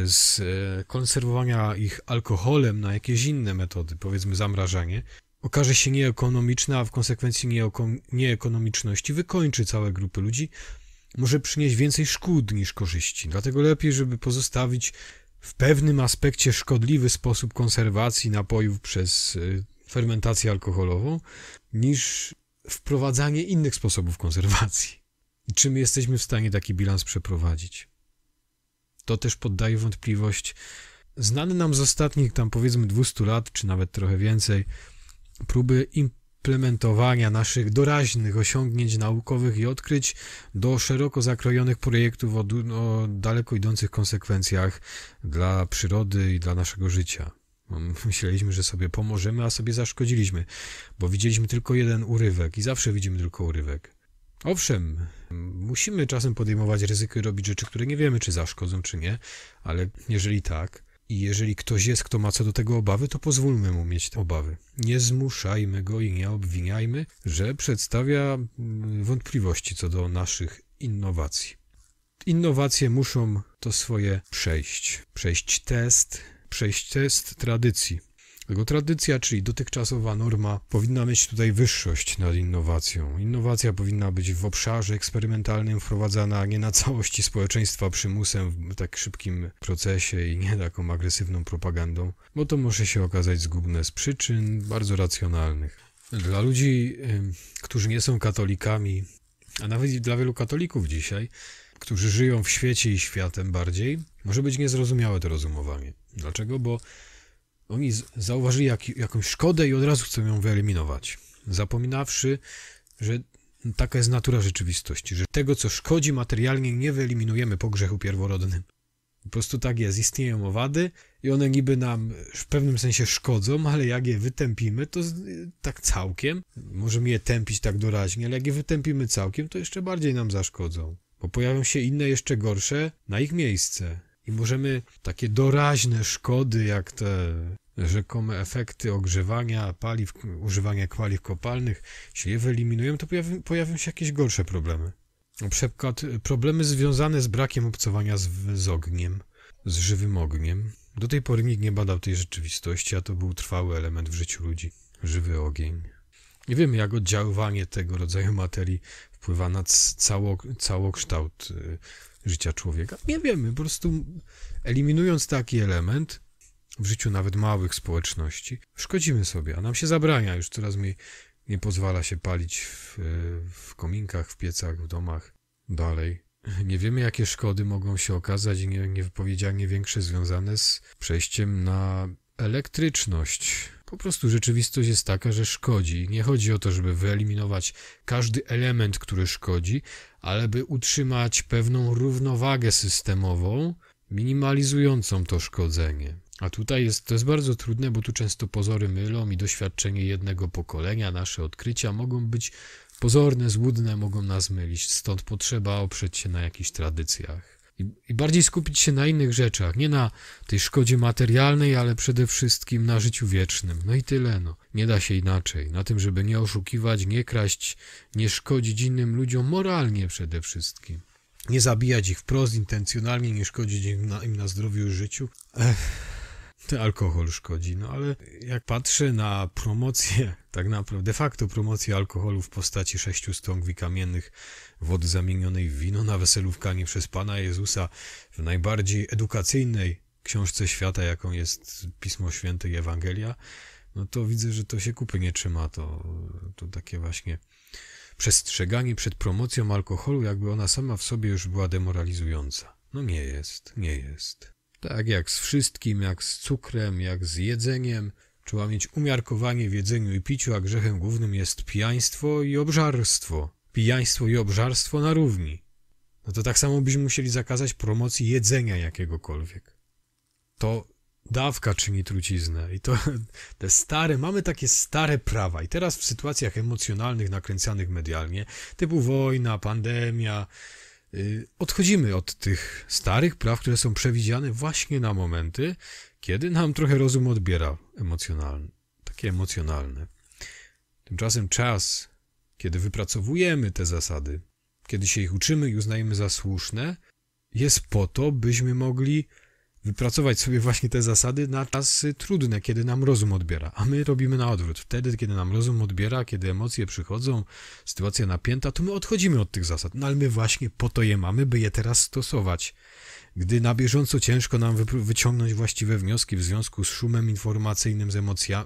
z konserwowania ich alkoholem na jakieś inne metody, powiedzmy zamrażanie, okaże się nieekonomiczna, a w konsekwencji nieekonomiczności wykończy całe grupy ludzi, może przynieść więcej szkód niż korzyści. Dlatego lepiej, żeby pozostawić w pewnym aspekcie szkodliwy sposób konserwacji napojów przez fermentację alkoholową, niż wprowadzanie innych sposobów konserwacji. I czy my jesteśmy w stanie taki bilans przeprowadzić? To też poddaje wątpliwość znany nam z ostatnich tam powiedzmy 200 lat, czy nawet trochę więcej, próby implementowania naszych doraźnych osiągnięć naukowych i odkryć do szeroko zakrojonych projektów o daleko idących konsekwencjach dla przyrody i dla naszego życia. Myśleliśmy, że sobie pomożemy, a sobie zaszkodziliśmy, bo widzieliśmy tylko jeden urywek i zawsze widzimy tylko urywek. Owszem, musimy czasem podejmować ryzyko i robić rzeczy, które nie wiemy, czy zaszkodzą, czy nie, ale jeżeli tak i jeżeli ktoś jest, kto ma co do tego obawy, to pozwólmy mu mieć te obawy. Nie zmuszajmy go i nie obwiniajmy, że przedstawia wątpliwości co do naszych innowacji. Innowacje muszą to swoje przejść test tradycji. Dlatego tradycja, czyli dotychczasowa norma, powinna mieć tutaj wyższość nad innowacją. Innowacja powinna być w obszarze eksperymentalnym wprowadzana, a nie na całości społeczeństwa przymusem w tak szybkim procesie i nie taką agresywną propagandą, bo to może się okazać zgubne z przyczyn bardzo racjonalnych. Dla ludzi, którzy nie są katolikami, a nawet i dla wielu katolików dzisiaj, którzy żyją w świecie i światem bardziej, może być niezrozumiałe to rozumowanie. Dlaczego? Bo oni zauważyli jakąś szkodę i od razu chcą ją wyeliminować, zapominawszy, że taka jest natura rzeczywistości, że tego, co szkodzi materialnie, nie wyeliminujemy po grzechu pierworodnym. Po prostu tak jest, istnieją owady i one niby nam w pewnym sensie szkodzą, ale jak je wytępimy, to tak całkiem, możemy je tępić tak doraźnie, ale jak je wytępimy całkiem, to jeszcze bardziej nam zaszkodzą, bo pojawią się inne jeszcze gorsze na ich miejsce. I możemy takie doraźne szkody, jak te rzekome efekty ogrzewania paliw, używania paliw kopalnych, jeśli je wyeliminujemy, to pojawią się jakieś gorsze problemy. Na przykład problemy związane z brakiem obcowania z ogniem, z żywym ogniem. Do tej pory nikt nie badał tej rzeczywistości, a to był trwały element w życiu ludzi. Żywy ogień. Nie wiemy, jak oddziaływanie tego rodzaju materii wpływa na całokształt życia człowieka. Nie wiemy, po prostu eliminując taki element w życiu nawet małych społeczności, szkodzimy sobie, a nam się zabrania, już coraz mniej nie pozwala się palić w kominkach, w piecach, w domach, dalej. Nie wiemy, jakie szkody mogą się okazać i niewypowiedzianie większe związane z przejściem na elektryczność. Po prostu rzeczywistość jest taka, że szkodzi. Nie chodzi o to, żeby wyeliminować każdy element, który szkodzi, ale by utrzymać pewną równowagę systemową, minimalizującą to szkodzenie. A tutaj to jest bardzo trudne, bo tu często pozory mylą i doświadczenie jednego pokolenia, nasze odkrycia mogą być pozorne, złudne, mogą nas mylić. Stąd potrzeba oprzeć się na jakichś tradycjach. I bardziej skupić się na innych rzeczach, nie na tej szkodzie materialnej, ale przede wszystkim na życiu wiecznym. No i tyle, no. Nie da się inaczej. Na tym, żeby nie oszukiwać, nie kraść, nie szkodzić innym ludziom moralnie przede wszystkim. Nie zabijać ich wprost, intencjonalnie, nie szkodzić im na zdrowiu i życiu. Ten alkohol szkodzi, no ale jak patrzę na promocję, tak naprawdę de facto promocję alkoholu w postaci 6 stągwi kamiennych, wody zamienionej w wino na weselówkanie przez Pana Jezusa w najbardziej edukacyjnej książce świata, jaką jest Pismo Święte i Ewangelia, no to widzę, że to się kupy nie trzyma, to takie właśnie przestrzeganie przed promocją alkoholu, jakby ona sama w sobie już była demoralizująca. No nie jest. Tak jak z wszystkim, jak z cukrem, jak z jedzeniem, trzeba mieć umiarkowanie w jedzeniu i piciu, a grzechem głównym jest pijaństwo i obżarstwo. Pijaństwo i obżarstwo na równi. No to tak samo byśmy musieli zakazać promocji jedzenia jakiegokolwiek. To dawka czyni truciznę i to te stare, mamy takie stare prawa i teraz w sytuacjach emocjonalnych nakręcanych medialnie, typu wojna, pandemia, odchodzimy od tych starych praw, które są przewidziane właśnie na momenty, kiedy nam trochę rozum odbiera takie emocjonalne. Tymczasem czas, kiedy wypracowujemy te zasady, kiedy się ich uczymy i uznajemy za słuszne, jest po to, byśmy mogli wypracować sobie właśnie te zasady na czasy trudne, kiedy nam rozum odbiera. A my robimy na odwrót. Wtedy, kiedy nam rozum odbiera, kiedy emocje przychodzą, sytuacja napięta, to my odchodzimy od tych zasad. No ale my właśnie po to je mamy, by je teraz stosować. Gdy na bieżąco ciężko nam wyciągnąć właściwe wnioski w związku z szumem informacyjnym,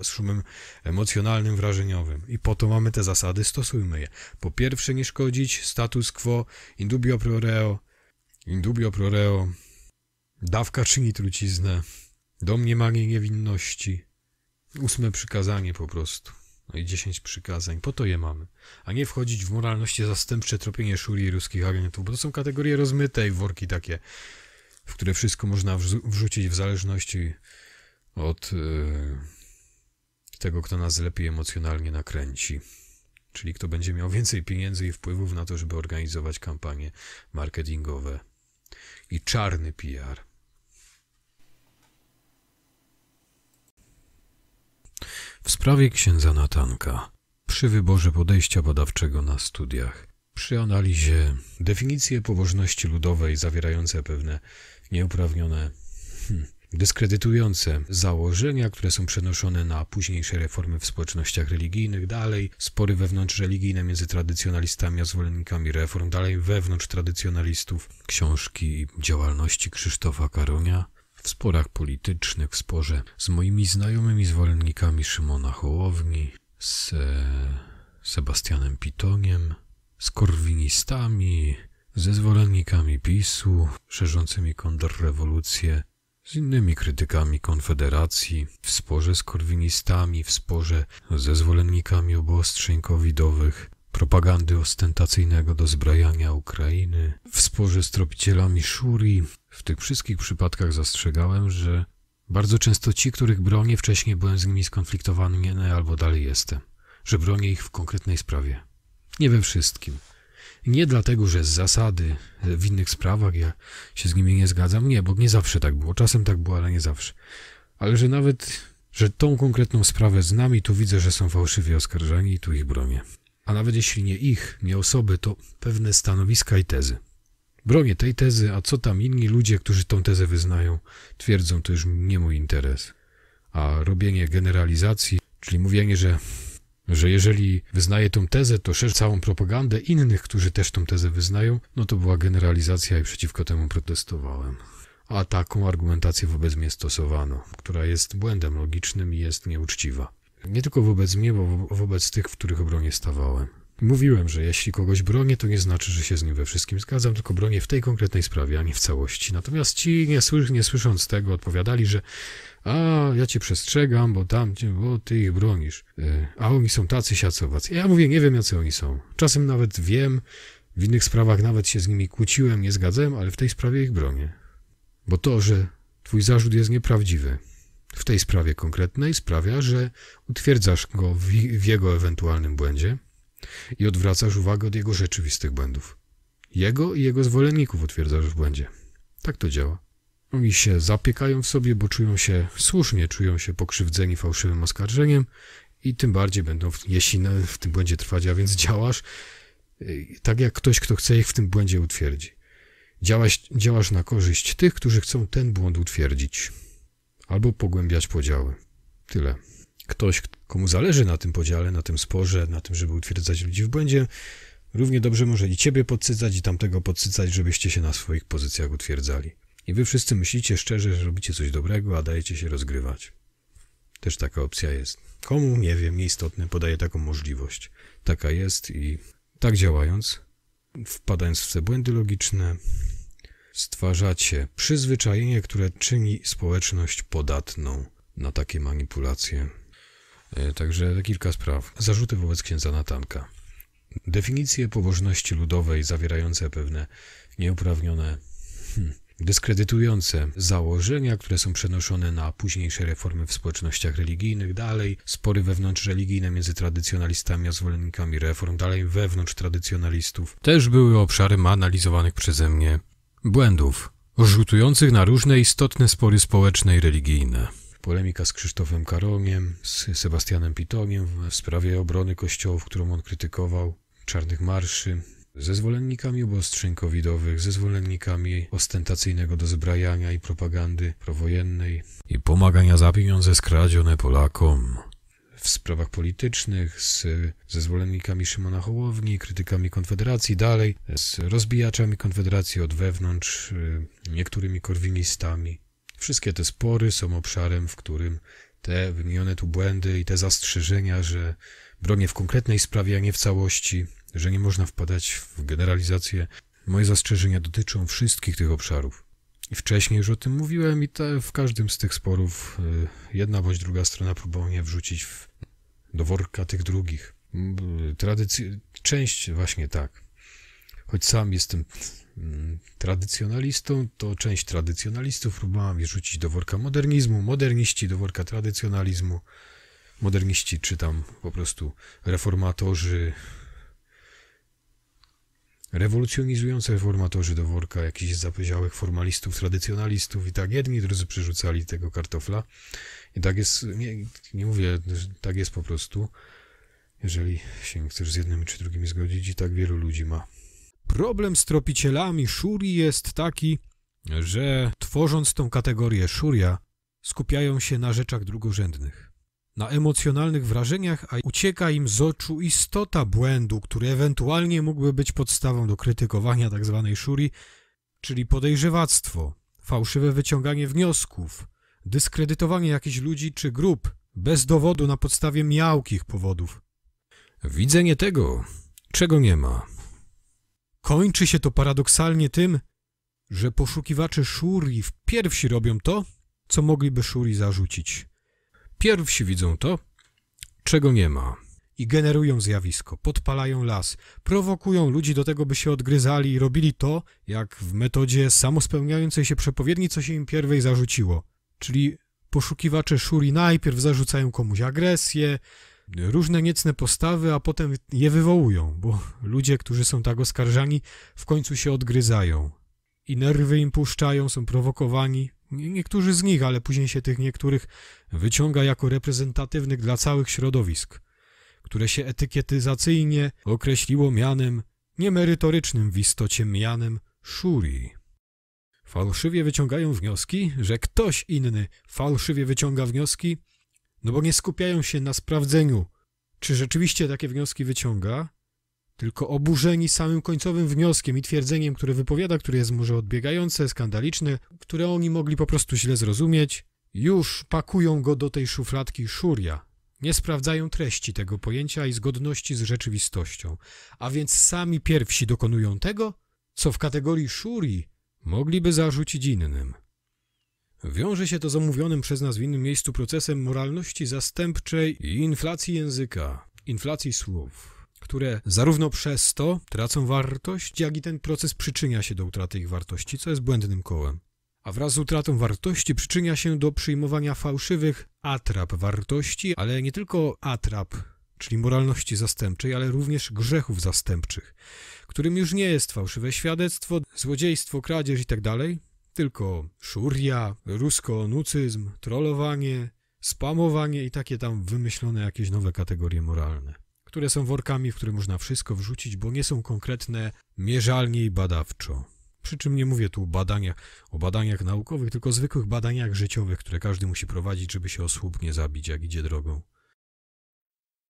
z szumem emocjonalnym, wrażeniowym. I po to mamy te zasady, stosujmy je. Po pierwsze, nie szkodzić, status quo, in dubio pro reo, dawka czyni truciznę, domniemanie niewinności, 8 przykazanie po prostu, no i 10 przykazań, po to je mamy, a nie wchodzić w moralności zastępcze, tropienie szuli i ruskich agentów, bo to są kategorie rozmyte i worki takie, w które wszystko można wrzucić w zależności od tego, kto nas lepiej emocjonalnie nakręci. Czyli kto będzie miał więcej pieniędzy i wpływów na to, żeby organizować kampanie marketingowe i czarny PR. W sprawie księdza Natanka, przy wyborze podejścia badawczego na studiach, przy analizie definicji pobożności ludowej zawierające pewne nieuprawnione dyskredytujące założenia, które są przenoszone na późniejsze reformy w społecznościach religijnych, dalej spory wewnątrzreligijne między tradycjonalistami a zwolennikami reform, dalej wewnątrz tradycjonalistów, książki i działalności Krzysztofa Karonia, w sporach politycznych, w sporze z moimi znajomymi zwolennikami Szymona Hołowni, z Sebastianem Pitoniem, z korwinistami, ze zwolennikami PiS-u, szerzącymi kontrrewolucję, z innymi krytykami Konfederacji, w sporze z korwinistami, w sporze ze zwolennikami obostrzeń covidowych, propagandy ostentacyjnego dozbrajania Ukrainy, w sporze z tropicielami Szuri. W tych wszystkich przypadkach zastrzegałem, że bardzo często ci, których bronię, wcześniej byłem z nimi skonfliktowany albo dalej jestem, że bronię ich w konkretnej sprawie. Nie we wszystkim. Nie dlatego, że z zasady w innych sprawach ja się z nimi nie zgadzam. Nie, bo nie zawsze tak było. Czasem tak było, ale nie zawsze. Ale że nawet, że tą konkretną sprawę znam i tu widzę, że są fałszywie oskarżani i tu ich bronię. A nawet jeśli nie ich, nie osoby, to pewne stanowiska i tezy. Bronię tej tezy, a co tam inni ludzie, którzy tą tezę wyznają, twierdzą, to już nie mój interes. A robienie generalizacji, czyli mówienie, że jeżeli wyznaję tą tezę, to szerzy całą propagandę innych, którzy też tą tezę wyznają, no to była generalizacja i przeciwko temu protestowałem. A taką argumentację wobec mnie stosowano, która jest błędem logicznym i jest nieuczciwa. Nie tylko wobec mnie, bo wobec tych, w których obronie stawałem. Mówiłem, że jeśli kogoś bronię, to nie znaczy, że się z nim we wszystkim zgadzam, tylko bronię w tej konkretnej sprawie, a nie w całości. Natomiast ci, nie słysząc tego, odpowiadali, że ja cię przestrzegam, bo ty ich bronisz. A oni są tacy, siacy, owacy. Ja mówię, nie wiem, jacy oni są. Czasem nawet wiem, w innych sprawach nawet się z nimi kłóciłem, nie zgadzałem, ale w tej sprawie ich bronię. Bo to, że twój zarzut jest nieprawdziwy, w tej sprawie konkretnej sprawia, że utwierdzasz go w jego ewentualnym błędzie i odwracasz uwagę od jego rzeczywistych błędów. Jego i jego zwolenników utwierdzasz w błędzie. Tak to działa. Oni się zapiekają w sobie, bo słusznie czują się pokrzywdzeni fałszywym oskarżeniem i tym bardziej będą, jeśli w tym błędzie trwać, a więc działasz tak jak ktoś, kto chce ich w tym błędzie utwierdzić. Działasz na korzyść tych, którzy chcą ten błąd utwierdzić albo pogłębiać podziały. Tyle. Ktoś, komu zależy na tym podziale, na tym sporze, na tym, żeby utwierdzać ludzi w błędzie, równie dobrze może i ciebie podsycać i tamtego podsycać, żebyście się na swoich pozycjach utwierdzali. I wy wszyscy myślicie szczerze, że robicie coś dobrego, a dajecie się rozgrywać. Też taka opcja jest. Komu? Nie wiem, nieistotne, podaję taką możliwość. Taka jest i tak działając, wpadając w te błędy logiczne, stwarzacie przyzwyczajenie, które czyni społeczność podatną na takie manipulacje. Także kilka spraw. Zarzuty wobec księdza Natanka. Definicje pobożności ludowej zawierające pewne nieuprawnione, dyskredytujące założenia, które są przenoszone na późniejsze reformy w społecznościach religijnych, dalej spory wewnątrzreligijne między tradycjonalistami a zwolennikami reform, dalej wewnątrz tradycjonalistów. Też były obszarem analizowanych przeze mnie błędów, rzutujących na różne istotne spory społeczne i religijne. Polemika z Krzysztofem Karoniem, z Sebastianem Pitoniem w sprawie obrony kościołów, którą on krytykował, czarnych marszy, ze zwolennikami obostrzeń covidowych, ze zwolennikami ostentacyjnego dozbrajania i propagandy prowojennej i pomagania za pieniądze skradzione Polakom. W sprawach politycznych ze zwolennikami Szymona Hołowni, krytykami Konfederacji, dalej z rozbijaczami Konfederacji od wewnątrz, niektórymi korwinistami. Wszystkie te spory są obszarem, w którym te wymienione tu błędy i te zastrzeżenia, że bronię w konkretnej sprawie, a nie w całości, że nie można wpadać w generalizację. Moje zastrzeżenia dotyczą wszystkich tych obszarów. I wcześniej już o tym mówiłem i w każdym z tych sporów jedna bądź druga strona próbowała mnie wrzucić do worka tych drugich. Część właśnie tak. Choć sam jestem tradycjonalistą, to część tradycjonalistów próbowała mnie rzucić do worka modernizmu, moderniści do worka tradycjonalizmu. Moderniści czy tam po prostu reformatorzy, rewolucjonizujący reformatorzy do worka jakichś zapyziałych formalistów, tradycjonalistów i tak jedni drudzy przerzucali tego kartofla. I tak jest, nie mówię, tak jest po prostu, jeżeli się chcesz z jednymi czy drugimi zgodzić i tak wielu ludzi ma. Problem z tropicielami Szuri jest taki, że tworząc tą kategorię Surya, skupiają się na rzeczach drugorzędnych, na emocjonalnych wrażeniach, a ucieka im z oczu istota błędu, który ewentualnie mógłby być podstawą do krytykowania tzw. Shury, czyli podejrzewactwo, fałszywe wyciąganie wniosków, dyskredytowanie jakichś ludzi czy grup bez dowodu na podstawie miałkich powodów. Widzenie tego, czego nie ma. Kończy się to paradoksalnie tym, że poszukiwacze Shury pierwsi robią to, co mogliby Shury zarzucić. Pierwsi widzą to, czego nie ma i generują zjawisko, podpalają las, prowokują ludzi do tego, by się odgryzali i robili to, jak w metodzie samospełniającej się przepowiedni, co się im pierwej zarzuciło. Czyli poszukiwacze Shury najpierw zarzucają komuś agresję, różne niecne postawy, a potem je wywołują, bo ludzie, którzy są tak oskarżani, w końcu się odgryzają. I nerwy im puszczają, są prowokowani. Niektórzy z nich, ale później się tych niektórych wyciąga jako reprezentatywnych dla całych środowisk, które się etykietyzacyjnie określiło mianem niemerytorycznym w istocie mianem Shury. Fałszywie wyciągają wnioski, że ktoś inny fałszywie wyciąga wnioski, no bo nie skupiają się na sprawdzeniu, czy rzeczywiście takie wnioski wyciąga, tylko oburzeni samym końcowym wnioskiem i twierdzeniem, które wypowiada, które jest może odbiegające, skandaliczne, które oni mogli po prostu źle zrozumieć, już pakują go do tej szufladki Shurya. Nie sprawdzają treści tego pojęcia i zgodności z rzeczywistością, a więc sami pierwsi dokonują tego, co w kategorii Shury mogliby zarzucić innym. Wiąże się to z omówionym przez nas w innym miejscu procesem moralności zastępczej i inflacji języka, inflacji słów, które zarówno przez to tracą wartość, jak i ten proces przyczynia się do utraty ich wartości, co jest błędnym kołem. A wraz z utratą wartości przyczynia się do przyjmowania fałszywych atrap wartości, ale nie tylko atrap, czyli moralności zastępczej, ale również grzechów zastępczych, którym już nie jest fałszywe świadectwo, złodziejstwo, kradzież itd., tylko szurja, rusko-nucyzm, trollowanie, spamowanie i takie tam wymyślone jakieś nowe kategorie moralne, które są workami, w które można wszystko wrzucić, bo nie są konkretne mierzalnie i badawczo. Przy czym nie mówię tu o badaniach naukowych, tylko o zwykłych badaniach życiowych, które każdy musi prowadzić, żeby się o słup nie zabić, jak idzie drogą.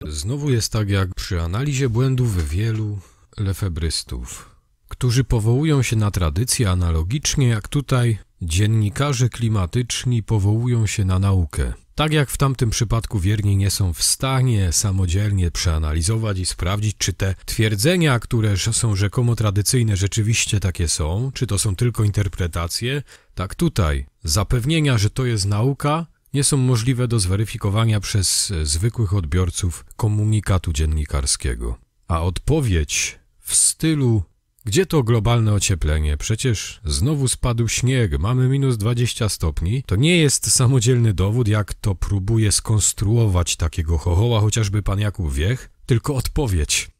Znowu jest tak jak przy analizie błędów wielu lefebrystów, którzy powołują się na tradycję analogicznie jak tutaj dziennikarze klimatyczni powołują się na naukę. Tak jak w tamtym przypadku wierni nie są w stanie samodzielnie przeanalizować i sprawdzić, czy te twierdzenia, które są rzekomo tradycyjne, rzeczywiście takie są, czy to są tylko interpretacje, tak tutaj zapewnienia, że to jest nauka, nie są możliwe do zweryfikowania przez zwykłych odbiorców komunikatu dziennikarskiego. A odpowiedź w stylu: gdzie to globalne ocieplenie? Przecież znowu spadł śnieg, mamy minus 20 stopni. To nie jest samodzielny dowód, jak to próbuje skonstruować takiego chochoła chociażby pan Jakub Wiech, tylko odpowiedź.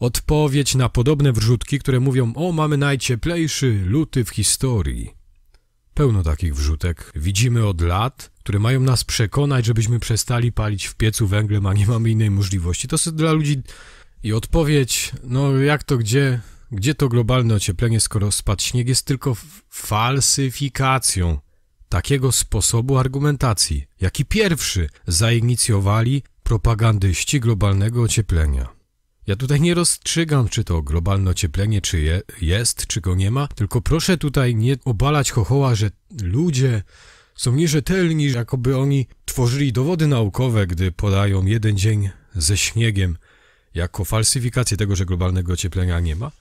Odpowiedź na podobne wrzutki, które mówią: o, mamy najcieplejszy luty w historii. Pełno takich wrzutek widzimy od lat, które mają nas przekonać, żebyśmy przestali palić w piecu węglem, a nie mamy innej możliwości. To jest dla ludzi... I odpowiedź, no jak to gdzie to globalne ocieplenie, skoro spadł śnieg, jest tylko falsyfikacją takiego sposobu argumentacji, jaki pierwszy zainicjowali propagandyści globalnego ocieplenia. Ja tutaj nie rozstrzygam, czy to globalne ocieplenie, czy jest, czy go nie ma, tylko proszę tutaj nie obalać chochoła, że ludzie są nierzetelni, jakoby oni tworzyli dowody naukowe, gdy podają jeden dzień ze śniegiem jako falsyfikację tego, że globalnego ocieplenia nie ma.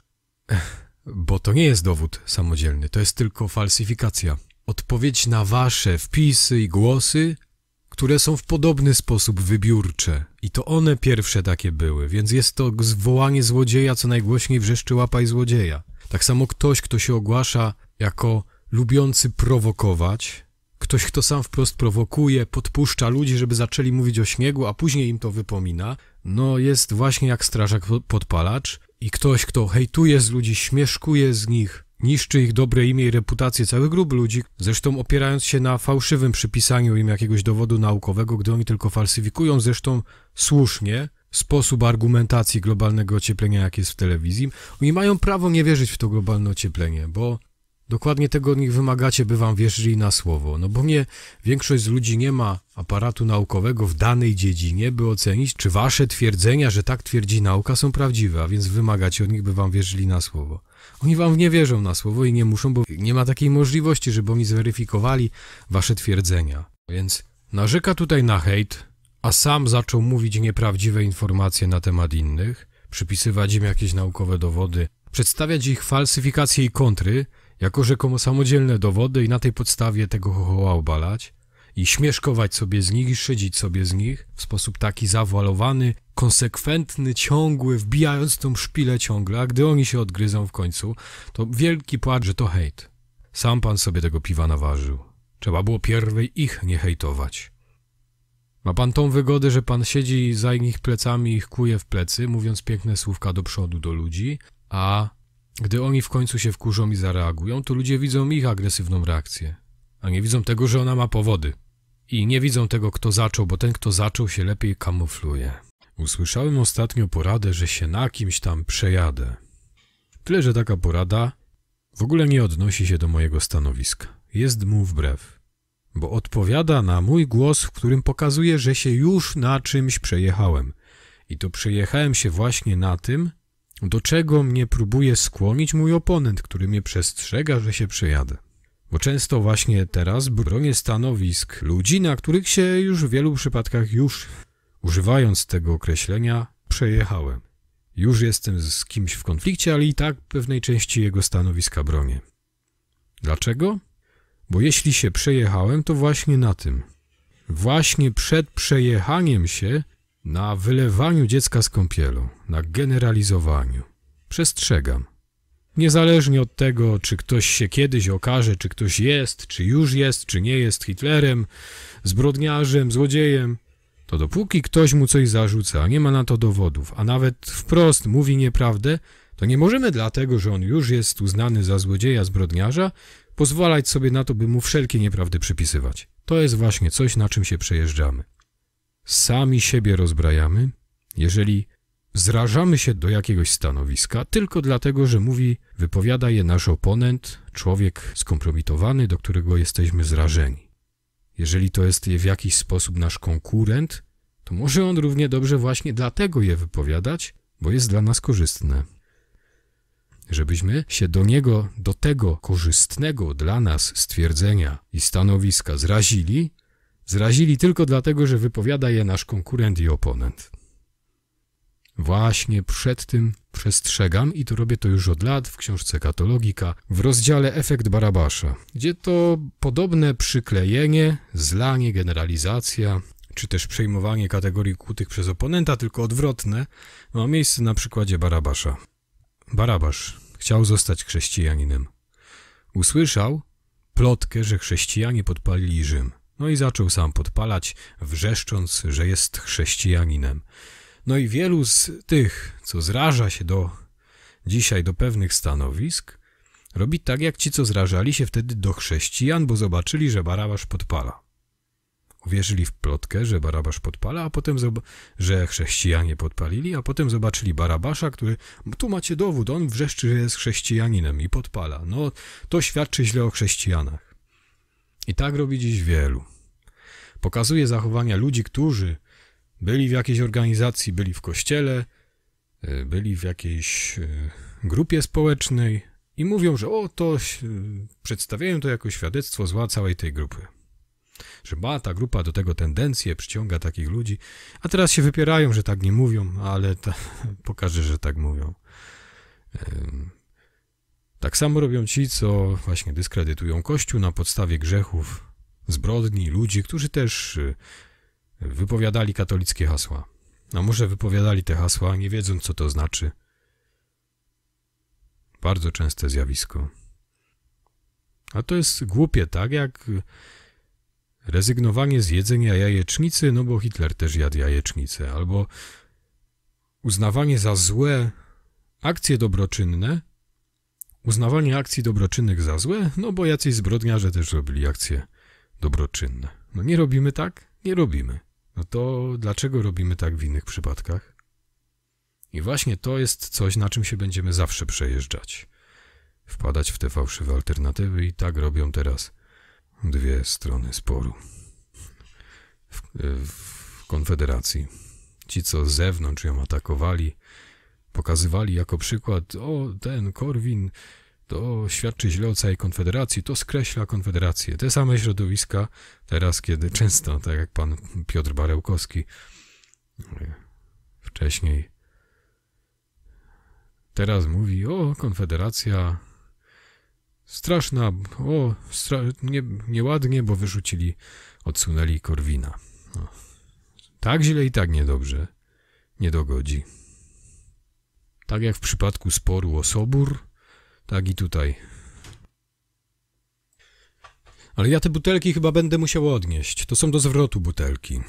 Bo to nie jest dowód samodzielny, to jest tylko falsyfikacja. Odpowiedź na wasze wpisy i głosy, które są w podobny sposób wybiórcze. I to one pierwsze takie były, więc jest to zwołanie złodzieja, co najgłośniej wrzeszczy: łapaj złodzieja. Tak samo ktoś, kto się ogłasza jako lubiący prowokować, ktoś, kto sam wprost prowokuje, podpuszcza ludzi, żeby zaczęli mówić o śniegu, a później im to wypomina, no jest właśnie jak strażak podpalacz. I ktoś, kto hejtuje z ludzi, śmieszkuje z nich, niszczy ich dobre imię i reputację całych grup ludzi, zresztą opierając się na fałszywym przypisaniu im jakiegoś dowodu naukowego, gdy oni tylko falsyfikują, zresztą słusznie, sposób argumentacji globalnego ocieplenia, jak jest w telewizji. Oni mają prawo nie wierzyć w to globalne ocieplenie, bo Dokładnie tego od nich wymagacie, by wam wierzyli na słowo. No bo większość z ludzi nie ma aparatu naukowego w danej dziedzinie, by ocenić, czy wasze twierdzenia, że tak twierdzi nauka, są prawdziwe, a więc wymagacie od nich, by wam wierzyli na słowo. Oni wam nie wierzą na słowo i nie muszą, bo nie ma takiej możliwości, żeby oni zweryfikowali wasze twierdzenia. Więc narzeka tutaj na hejt, a sam zaczął mówić nieprawdziwe informacje na temat innych, przypisywać im jakieś naukowe dowody, przedstawiać ich falsyfikacje i kontry, jako rzekomo samodzielne dowody i na tej podstawie tego chochoła obalać i śmieszkować sobie z nich i szydzić sobie z nich w sposób taki zawalowany, konsekwentny, ciągły, wbijając tą szpilę ciągle, a gdy oni się odgryzą w końcu, to wielki płacz, że to hejt. Sam pan sobie tego piwa naważył. Trzeba było pierwej ich nie hejtować. Ma pan tą wygodę, że pan siedzi za ich plecami i ich kuje w plecy, mówiąc piękne słówka do przodu do ludzi, a gdy oni w końcu się wkurzą i zareagują, to ludzie widzą ich agresywną reakcję, a nie widzą tego, że ona ma powody. I nie widzą tego, kto zaczął, bo ten, kto zaczął, się lepiej kamufluje. Usłyszałem ostatnio poradę, że się na kimś tam przejadę. Tyle, że taka porada w ogóle nie odnosi się do mojego stanowiska. Jest mu wbrew, bo odpowiada na mój głos, w którym pokazuje, że się już na czymś przejechałem. I to przejechałem się właśnie na tym, do czego mnie próbuje skłonić mój oponent, który mnie przestrzega, że się przejadę. Bo często właśnie teraz bronię stanowisk ludzi, na których się już w wielu przypadkach używając tego określenia, przejechałem. Już jestem z kimś w konflikcie, ale i tak pewnej części jego stanowiska bronię. Dlaczego? Bo jeśli się przejechałem, to właśnie na tym. Właśnie przed przejechaniem się na wylewaniu dziecka z kąpielą, na generalizowaniu. Przestrzegam. Niezależnie od tego, czy ktoś się kiedyś okaże, czy ktoś jest, czy już jest, czy nie jest Hitlerem, zbrodniarzem, złodziejem, to dopóki ktoś mu coś zarzuca, a nie ma na to dowodów, a nawet wprost mówi nieprawdę, to nie możemy dlatego, że on już jest uznany za złodzieja, zbrodniarza, pozwalać sobie na to, by mu wszelkie nieprawdy przypisywać. To jest właśnie coś, na czym się przejeżdżamy. Sami siebie rozbrajamy, jeżeli zrażamy się do jakiegoś stanowiska tylko dlatego, że wypowiada je nasz oponent, człowiek skompromitowany, do którego jesteśmy zrażeni. Jeżeli to jest w jakiś sposób nasz konkurent, to może on równie dobrze właśnie dlatego je wypowiadać, bo jest dla nas korzystne. Żebyśmy się do tego korzystnego dla nas stwierdzenia i stanowiska zrazili tylko dlatego, że wypowiada je nasz konkurent i oponent. Właśnie przed tym przestrzegam i to robię to już od lat w książce Katologika w rozdziale Efekt Barabasza, gdzie to podobne przyklejenie, zlanie, generalizacja, czy też przejmowanie kategorii kłutych przez oponenta, tylko odwrotne, ma miejsce na przykładzie Barabasza. Barabasz chciał zostać chrześcijaninem. Usłyszał plotkę, że chrześcijanie podpalili Rzym. No i zaczął sam podpalać, wrzeszcząc, że jest chrześcijaninem. No i wielu z tych, co zraża się dzisiaj do pewnych stanowisk, robi tak jak ci, co zrażali się wtedy do chrześcijan, bo zobaczyli, że Barabasz podpala. Uwierzyli w plotkę, że Barabasz podpala, a potem, że chrześcijanie podpalili, a potem zobaczyli Barabasza, który, tu macie dowód, on wrzeszczy, że jest chrześcijaninem i podpala. No, to świadczy źle o chrześcijanach. I tak robi dziś wielu. Pokazuje zachowania ludzi, którzy byli w jakiejś organizacji, byli w kościele, byli w jakiejś grupie społecznej i mówią, że przedstawiają to jako świadectwo zła całej tej grupy. Że ma ta grupa do tego tendencję, przyciąga takich ludzi, a teraz się wypierają, że tak nie mówią, ale pokażę, że tak mówią. Tak samo robią ci, co właśnie dyskredytują Kościół na podstawie grzechów, zbrodni, ludzi, którzy też wypowiadali katolickie hasła. A może wypowiadali te hasła, nie wiedząc, co to znaczy. Bardzo częste zjawisko. A to jest głupie, tak jak rezygnowanie z jedzenia jajecznicy, no bo Hitler też jadł jajecznicę, albo uznawanie za złe akcje dobroczynne, uznawanie akcji dobroczynnych za złe, no bo jacyś zbrodniarze też robili akcje dobroczynne. No nie robimy tak? Nie robimy. No to dlaczego robimy tak w innych przypadkach? I właśnie to jest coś, na czym się będziemy zawsze przejeżdżać. wpadać w te fałszywe alternatywy i tak robią teraz dwie strony sporu w Konfederacji. Ci, co z zewnątrz ją atakowali, pokazywali jako przykład, o, ten Korwin to świadczy źle o całej Konfederacji, to skreśla Konfederację. Te same środowiska teraz, kiedy często, tak jak pan Piotr Barełkowski wcześniej, teraz mówi, o, Konfederacja straszna, o, nieładnie, bo wyrzucili, odsunęli Korwina. No. Tak źle i tak niedobrze, nie dogodzi. Tak jak w przypadku sporu o Sobór, tak i tutaj. Ale ja te butelki chyba będę musiał odnieść. To są do zwrotu butelki.